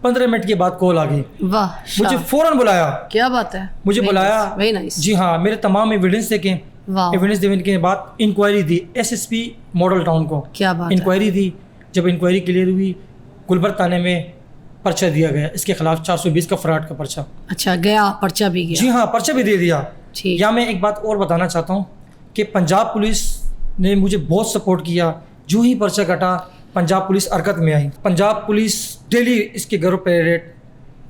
15 मिनट के बाद कॉल आ गई। वाह, मुझे फ़ौरन बुलाया। क्या बात है, मुझे बुलाया। Very nice. जी हाँ, मेरे तमाम एविडेंस देखें, एविडेंस देने के बाद इंक्वायरी दी SSP मॉडल टाउन को। क्या बात है। इंक्वायरी दी, जब इंक्वायरी क्लियर हुई, गुलबर्ग थाने में पर्चा दिया गया, इसके खिलाफ 420 का फ्रॉड का पर्चा। अच्छा, गया पर्चा भी गया? जी हाँ, पर्चा भी दे दिया। ठीक। या मैं एक बात और बताना चाहता हूँ कि पंजाब पुलिस ने मुझे बहुत सपोर्ट किया। जो ही पर्चा कटा, पंजाब पुलिस हरकत में आई। पंजाब पुलिस डेली इसके घरों पे रेड,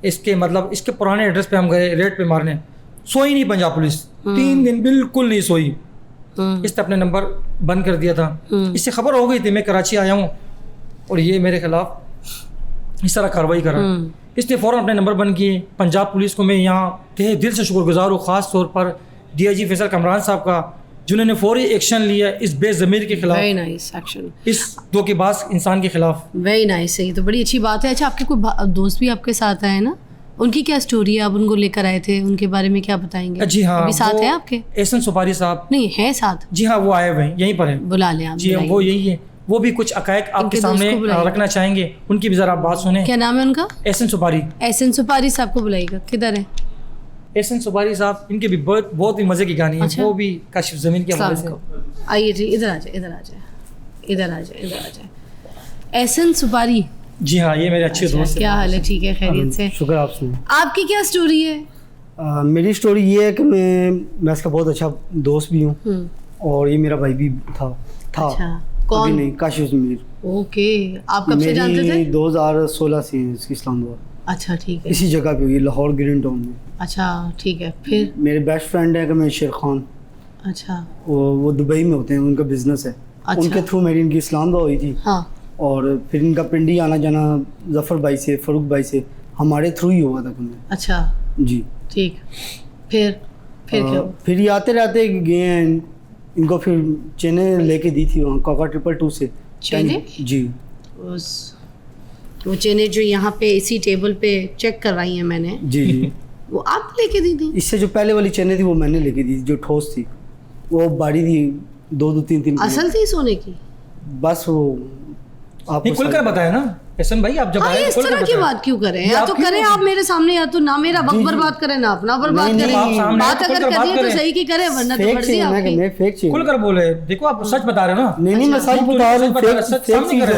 इसके मतलब इसके पुराने एड्रेस पे हम गए रेड पे मारने, सोई नहीं पंजाब पुलिस, 3 दिन बिल्कुल नहीं सोई। इसने अपने नंबर बंद कर दिया था। इससे खबर हो गई थी मैं कराची आया हूँ और ये मेरे खिलाफ इस तरह कार्रवाई करा। इसने फ़ौरन अपने नंबर बंद किए। पंजाब पुलिस को मैं यहाँ तहे दिल से शुक्रगुजार हूँ, ख़ास तौर पर DIG फैसल कमरान साहब का, जिन्होंने फौरी एक्शन लिया इस बेज़मीर के खिलाफ। वेरी नाइस एक्शन, इस धोखेबाज इंसान के खिलाफ। वेरी नाइस है, ये तो बड़ी अच्छी बात है। अच्छा, आपके कोई दोस्त भी आपके साथ आए ना, उनकी क्या स्टोरी है? आप उनको लेकर आए थे, उनके बारे में क्या बताएंगे? जी हाँ, अभी साथ है आपके? एहसन सुपारी साहब। नहीं है साथ? जी हाँ, वो आए हुए हैं, यहीं पर है। बुला लें आप। जी हाँ, वो यही है। वो भी कुछ अकायक आपके सामने रखना चाहेंगे, उनकी भी ज़रा बात सुने। क्या नाम है उनका? एहसन सुपारी। एहसन सुपारी साहब को बुलाइएगा। किधर है एहसन सुपारी साहब? इनके भी बहुत ही मज़े की कहानी है। अच्छा? वो भी काशिफ ज़मीर के हवाले से। आइए जी, इधर आ जाए, इधर आ जाए, इधर आ जाए, इधर आ जाए। एहसन सुपारी। जी हाँ, ये मेरे अच्छे दोस्त। क्या हाल है? ठीक है, खैरियत से? शुक्र आपसे। आपकी क्या स्टोरी है? मेरी स्टोरी ये है कि मैं इसका बहुत अच्छा दोस्त भी हूँ और ये मेरा भाई भी था। अच्छा, कौन? नहीं, काशिफ ज़मीर। ओके, आप कब से जानते थे? 2016 से इसकी इस्लामाबाद। अच्छा, ठीक है। इसी जगह पे हुई, लाहौर ग्रीन टाउन में। अच्छा, ठीक है। फिर? मेरे बेस्ट फ्रेंड है कि मैं शेर खान। अच्छा। वो दुबई में होते हैं, उनका बिजनेस है। अच्छा। उनके थ्रू मेरी इनकी इस्लामाबाद हुई थी। हाँ। और फिर इनका पिंडी आना जाना जफ़र भाई से, फ़रूक भाई से हमारे थ्रू ही हुआ था। अच्छा, जी ठीक। फिर क्या हुआ? फिर ये आते रहते गए हैं। इनको फिर चेन्नई लेके दी थी वहाँ काका 222 से। चेन्नई? जी। वो चेन्नई जो यहाँ पे इसी टेबल पे चेक करवाई है मैंने। जी जी। वो आप लेके दी थी? इससे जो पहले वाली चेन्नई थी वो मैंने लेके दी, जो ठोस थी। वो बाड़ी थी 2-3 असल थी सोने की? बस वो नहीं, खुलकर बताया ना एहसन भाई, आप जब आए इस तरह की बात क्यों करें? या तो करें आप मेरे सामने, या तो ना मेरा वक्त बर्बाद करें, ना अपना बर्बाद नहीं, करें। नहीं, बात अगर करनी है तो सही की करें, वरना तो मर्जी आपकी। मैं फेक चीज खुलकर बोले। देखो आप सच बता रहे हो ना। नहीं, मैं सच बता रहा हूँ।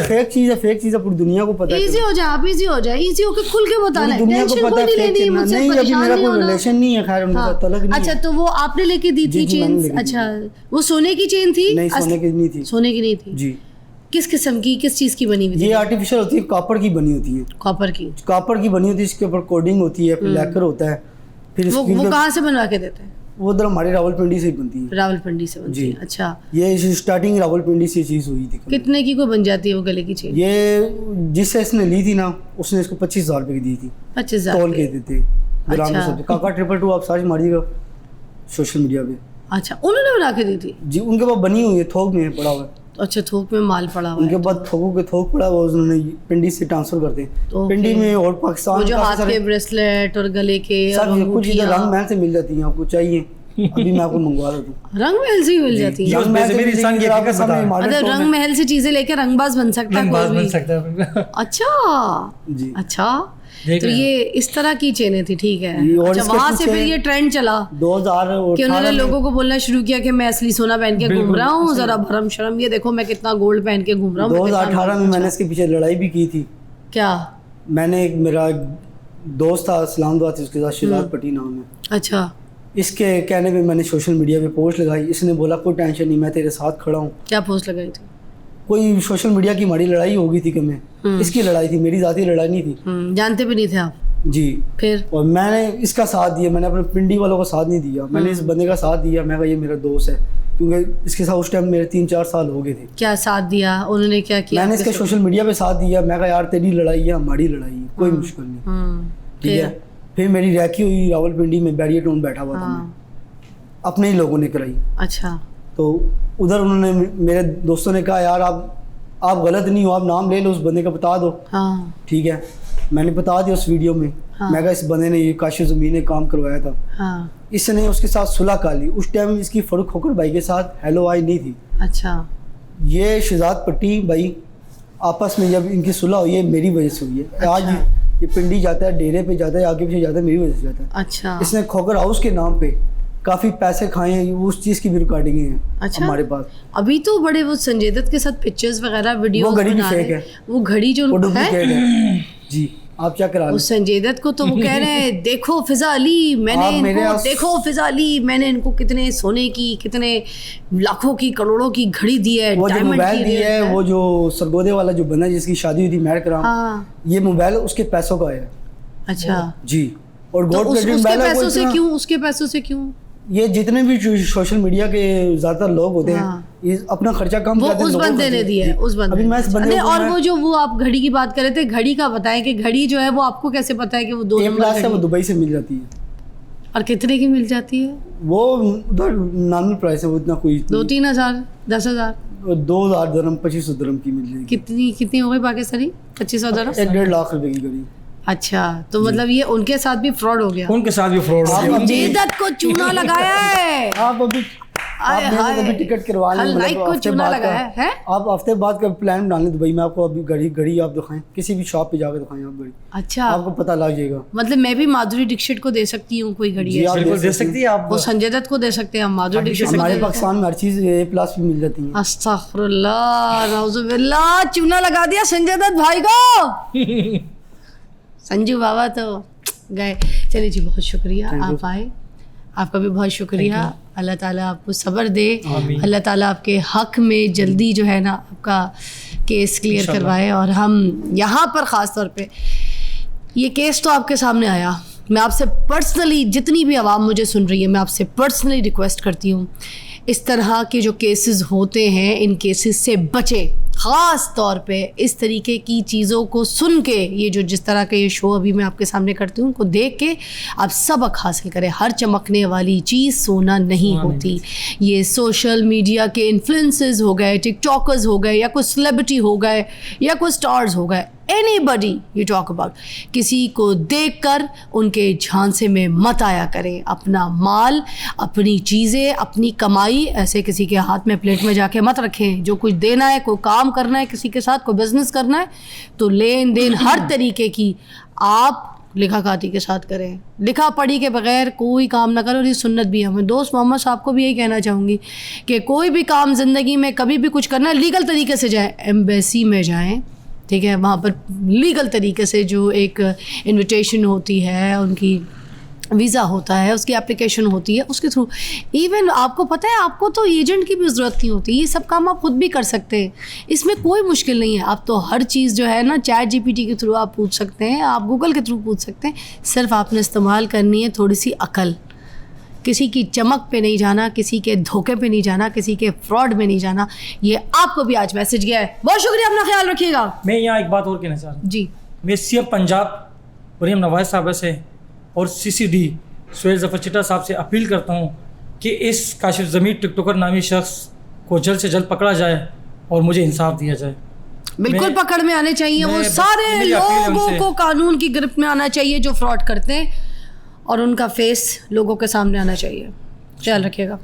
फेक चीज है, पूरी दुनिया को पता है। इजी हो जाए, आप इजी हो जाए, इजी होकर खुल के बताना है। दुनिया को टेंशन पता कोई है नहीं फेक लेनी, चीज मुझसे नहीं। अभी परेशान मेरा नहीं कोई होना। रिलेशन नहीं है, खैर उनके साथ तलक नहीं। अच्छा, तो वो आपने लेके दी थी जी, मैंने चेन? लेके दी। अच्छा, वो सोने की चेन थी? नहीं, सोने की नहीं थी। सोने की नहीं थी। जी। किस किस्म की, किस चीज़ की बनी हुई ये थी? आर्टिफिशियल होती है, कॉपर की बनी होती है, कॉपर की। कॉपर की बनी होती है, इसके ऊपर कोडिंग होती है, फिर लैकर होता है, फिर वो स्क्रीन कहाँ से बनवा के देते हैं? वो उधर हमारी रावलपिंडी से ही बनती है। रावलपिंडी से बनती जी। है। अच्छा, ये स्टार्टिंग रावलपिंडी से चीज़ हुई थी। कितने की को बन जाती है वो गले की चेन? ये जिससे इसने ली थी ना, उसने इसको 25,000 रुपये की दी थी, 25,000 तोल के देते ग्राम अच्छा। के सब। काका 222 आप सर्च मारिएगा सोशल मीडिया पे। अच्छा, उन्होंने बना के दी थी? जी, उनके पास बनी हुई है, थोक में पड़ा हुआ है, अच्छा, थोक में माल पड़ा हुआ उनके है। बाद थोकों के थोक पड़ा हुआ, उन्होंने पिंडी से ट्रांसफर करते हैं, तो पिंडी फिर में और वो पाकिस्तान जो काफी हाथ सारे के ब्रेसलेट और गले के और सब कुछ अंगूठियाँ, इधर रंग महल से मिल जाती हैं, आपको चाहिए अभी मैं आपको मंगवा देता हूँ। रंग महल से ही मिल जाती ये है। उस रंग महल से बेज़मीर मिल इंसान की जाएगी, हकीकत सामने बता रहा है। मॉडल मतलब स्टोर रंग में। महल से चीजें लेके रंगबाज बन सकता है रंगबाज कोई बन भी। सकता है। अच्छा जी। अच्छा, देख तो रहे हैं। ये इस तरह की चेनें थी, ठीक है। ये और अच्छा, इसके वहां से पीछे फिर ये ट्रेंड चला 2018 कि उन्होंने लोगों को बोलना शुरू किया कि मैं असली सोना पहन के घूम बिल्कुल, रहा हूँ, जरा भरम शर्म, ये देखो मैं कितना गोल्ड पहन के घूम रहा हूँ। मैं कितना 2018 में मैंने इसके पीछे लड़ाई भी की थी। क्या? मैंने एक मेरा दोस्त था इस्लामाबाद, उसके साथ शिजात पट्टी नाम है, अच्छा, इसके कहने पे मैंने सोशल मीडिया पे पोस्ट लगाई। इसने बोला कोई टेंशन नहीं, मैं तेरे साथ खड़ा हूँ। क्या पोस्ट लगाई थी? कोई सोशल मीडिया की हमारी लड़ाई हो गई थी कि मैं, इसकी लड़ाई थी, मेरी ज़ाती लड़ाई नहीं थी। जानते भी नहीं थे आप? जी। फिर? और मैंने इसका साथ दिया, मैंने अपने पिंडी वालों का साथ नहीं दिया, मैंने इस बंदे का साथ दिया। मैं कहा ये मेरा दोस्त है, क्योंकि इसके साथ उस टाइम मेरे 3-4 साल हो गए थे। क्या साथ दिया उन्होंने? क्या किया? मैंने इसके सोशल मीडिया पे साथ दिया। मैं कहा यार तेरी लड़ाई है, हमारी लड़ाई है, कोई मुश्किल नहीं, ठीक फिर? है। फिर मेरी रैकी हुई रावलपिंडी में, बैरियर टाउन बैठा हुआ था मैं, अपने ही लोगों ने कराई। अच्छा, तो उधर उन्होंने, मेरे दोस्तों ने कहा यार आप गलत नहीं हो, आप नाम ले लो, उस बंदे का बता दो, हाँ ठीक है। मैंने बता दिया उस वीडियो में। मैं कहा इस बंदे ने ये काशिफ ज़मीन ने काम करवाया था, हाँ, इसने उसके साथ सुलह कर ली। उस टाइम इसकी फरूक खोकर भाई के साथ हेलो आई नहीं थी। अच्छा, ये शिजात पट्टी भाई आपस में जब इनकी सुलह हुई है, मेरी वजह से हुई है। आज ये पिंडी जाता है, डेरे पे जाता है, आगे पीछे जाता है, मेरी वजह से जाता है। अच्छा, इसने खोकर हाउस के नाम पे काफ़ी पैसे खाए हैं, उस चीज़ की भी रिकॉर्डिंग है अच्छा। हमारे पास। अभी तो बड़े वो संजय दत्त के साथ पिक्चर्स वगैरह वीडियो वो घड़ी भी फेक है, वो घड़ी जो वो है डुप्लीकेट है। जी, आप क्या करा उस संजय दत्त को तो वो कह रहे हैं देखो फिजा अली, मैंने आप मेरे इनको आस- देखो फिजा अली, मैंने इनको कितने सोने की, कितने लाखों की, करोड़ों की घड़ी दी है, वो जो डायमंड मोबाइल की दी रेट है, वो जो सरगोदे वाला जो बंदा जिसकी शादी हुई थी मैर कराम, हाँ, ये मोबाइल उसके पैसों का है। अच्छा, जी। और तो गोल्ड प्लेटेड उसके मोबाइल है, वो पैसों से इतना- क्यों, उसके पैसों से क्यों? ये जितने भी जो सोशल मीडिया के ज्यादातर लोग होते हैं, हाँ। ये अपना खर्चा कम वो करते हैं, उस लोगों का बंदे ने खर्चा- दिया है, जी। उस बंदे अभी ने। मैं इस बंदे अरे, को और मैं- वो जो वो आप घड़ी की बात कर रहे थे, घड़ी का बताएं कि घड़ी जो है वो आपको कैसे पता है कि वो 2 A+ नंबर है, वो घड़ी दुबई से मिल जाती है। और कितने की मिल जाती है? वो उधर नॉर्मल प्राइस है, वो इतना कोई 2-3 हज़ार, 10 हज़ार? 2,000 दरम 2500 दरम की मिल जाएगी। कितनी हो गई पाकिस्तानी? 2500 दरम? 1.5 लाख रुपए की घड़ी। अच्छा, तो मतलब ये उनके साथ भी फ्रॉड हो गया। उनके साथ भी फ्रॉड हो गया। संजय दत्त को चूना लगाया है। आप अभी आय आप मेरे हाय। अभी टिकट करवा लें, खलनायक को हफ्ते चूना बाद लगाया का- है? आप हफ्ते बाद का प्लान बना लें दुबई में, आपको अभी घड़ी आप दिखाएं, किसी भी शॉप पे जाकर दिखाएं आप घड़ी, अच्छा, आपको पता लग जाएगा। मतलब मैं भी माधुरी दीक्षित को दे सकती हूँ कोई घड़ी जी, है? आप बिल्कुल दे सकती है आप। वो संजय दत्त को दे सकते हैं, हम माधुरी दीक्षित को हमारे दे पाकिस्तान में हर चीज़ A+ भी मिल जाती है। अस्तगफुरुल्लाह, नाउजुबिल्लाह, चूना लगा दिया संजय दत्त भाई को। संजू बाबा तो गए। चलिए जी, बहुत शुक्रिया आप आए, आपका भी बहुत शुक्रिया। अल्लाह ताला आपको सब्र दे, अल्लाह ताला आपके हक में जल्दी जो है ना आपका केस क्लियर करवाए। और हम यहाँ पर ख़ास तौर पे ये केस तो आपके सामने आया, मैं आपसे पर्सनली, जितनी भी आवाम मुझे सुन रही है, मैं आपसे पर्सनली रिक्वेस्ट करती हूँ, इस तरह के जो केसेस होते हैं, इन केसेस से बचें। ख़ास तौर पे इस तरीके की चीज़ों को सुन के, ये जो जिस तरह का ये शो अभी मैं आपके सामने करती हूँ, उनको देख के आप सबक हासिल करें। हर चमकने वाली चीज़ सोना नहीं होती। ये सोशल मीडिया के इन्फ्लुएंसर्स हो गए, टिकटॉकर्स हो गए, या कोई सेलिब्रिटी हो गए, या कोई स्टार्स हो गए, एनीबडी यू टॉक अबाउट, किसी को देखकर उनके झांसे में मत आया करें। अपना माल, अपनी चीज़ें, अपनी कमाई ऐसे किसी के हाथ में प्लेट में जाके मत रखें। जो कुछ देना है, कोई काम करना है किसी के साथ, कोई बिजनेस करना है, तो लेन देन हर तरीके की आप लिखा खाती के साथ करें। लिखा पढ़ी के बगैर कोई काम ना करें। और ये सुन्नत भी है। मैं दोस्त मोहम्मद साहब को भी यही कहना चाहूँगी कि कोई भी काम ज़िंदगी में कभी भी कुछ करना है, लीगल तरीके से जाएँ, एम्बेसी में जाएँ, ठीक है, वहाँ पर लीगल तरीके से जो एक इनविटेशन होती है, उनकी वीज़ा होता है, उसकी एप्लीकेशन होती है, उसके थ्रू इवन आपको पता है आपको तो एजेंट की भी ज़रूरत नहीं होती, ये सब काम आप खुद भी कर सकते हैं, इसमें कोई मुश्किल नहीं है। आप तो हर चीज़ जो है ना ChatGPT के थ्रू आप पूछ सकते हैं, आप गूगल के थ्रू पूछ सकते हैं, सिर्फ आपने इस्तेमाल करनी है थोड़ी सी अकल। किसी की चमक पे नहीं जाना, किसी के धोखे पे नहीं जाना, किसी के फ्रॉड में नहीं जाना। ये आपको भी आज मैसेज गया है। बहुत शुक्रिया, अपना ख्याल रखिएगा। मैं यहाँ एक बात और कहना चाह रहा हूँ जी, मैं CM पंजाब मरीम नवाज साहब से और CCD सुहेल ज़फ़र चिट्टा साहब से अपील करता हूँ कि इस काशिफ ज़मीर टिकटॉकर नामी शख्स को जल्द से जल्द पकड़ा जाए और मुझे इंसाफ दिया जाए। बिल्कुल पकड़ में आने चाहिए वो मैं सारे मेरी अपील है लोगों उनसे। को कानून की गिरफ्त में आना चाहिए जो फ्रॉड करते हैं, और उनका फेस लोगों के सामने आना चाहिए। ख्याल रखिएगा।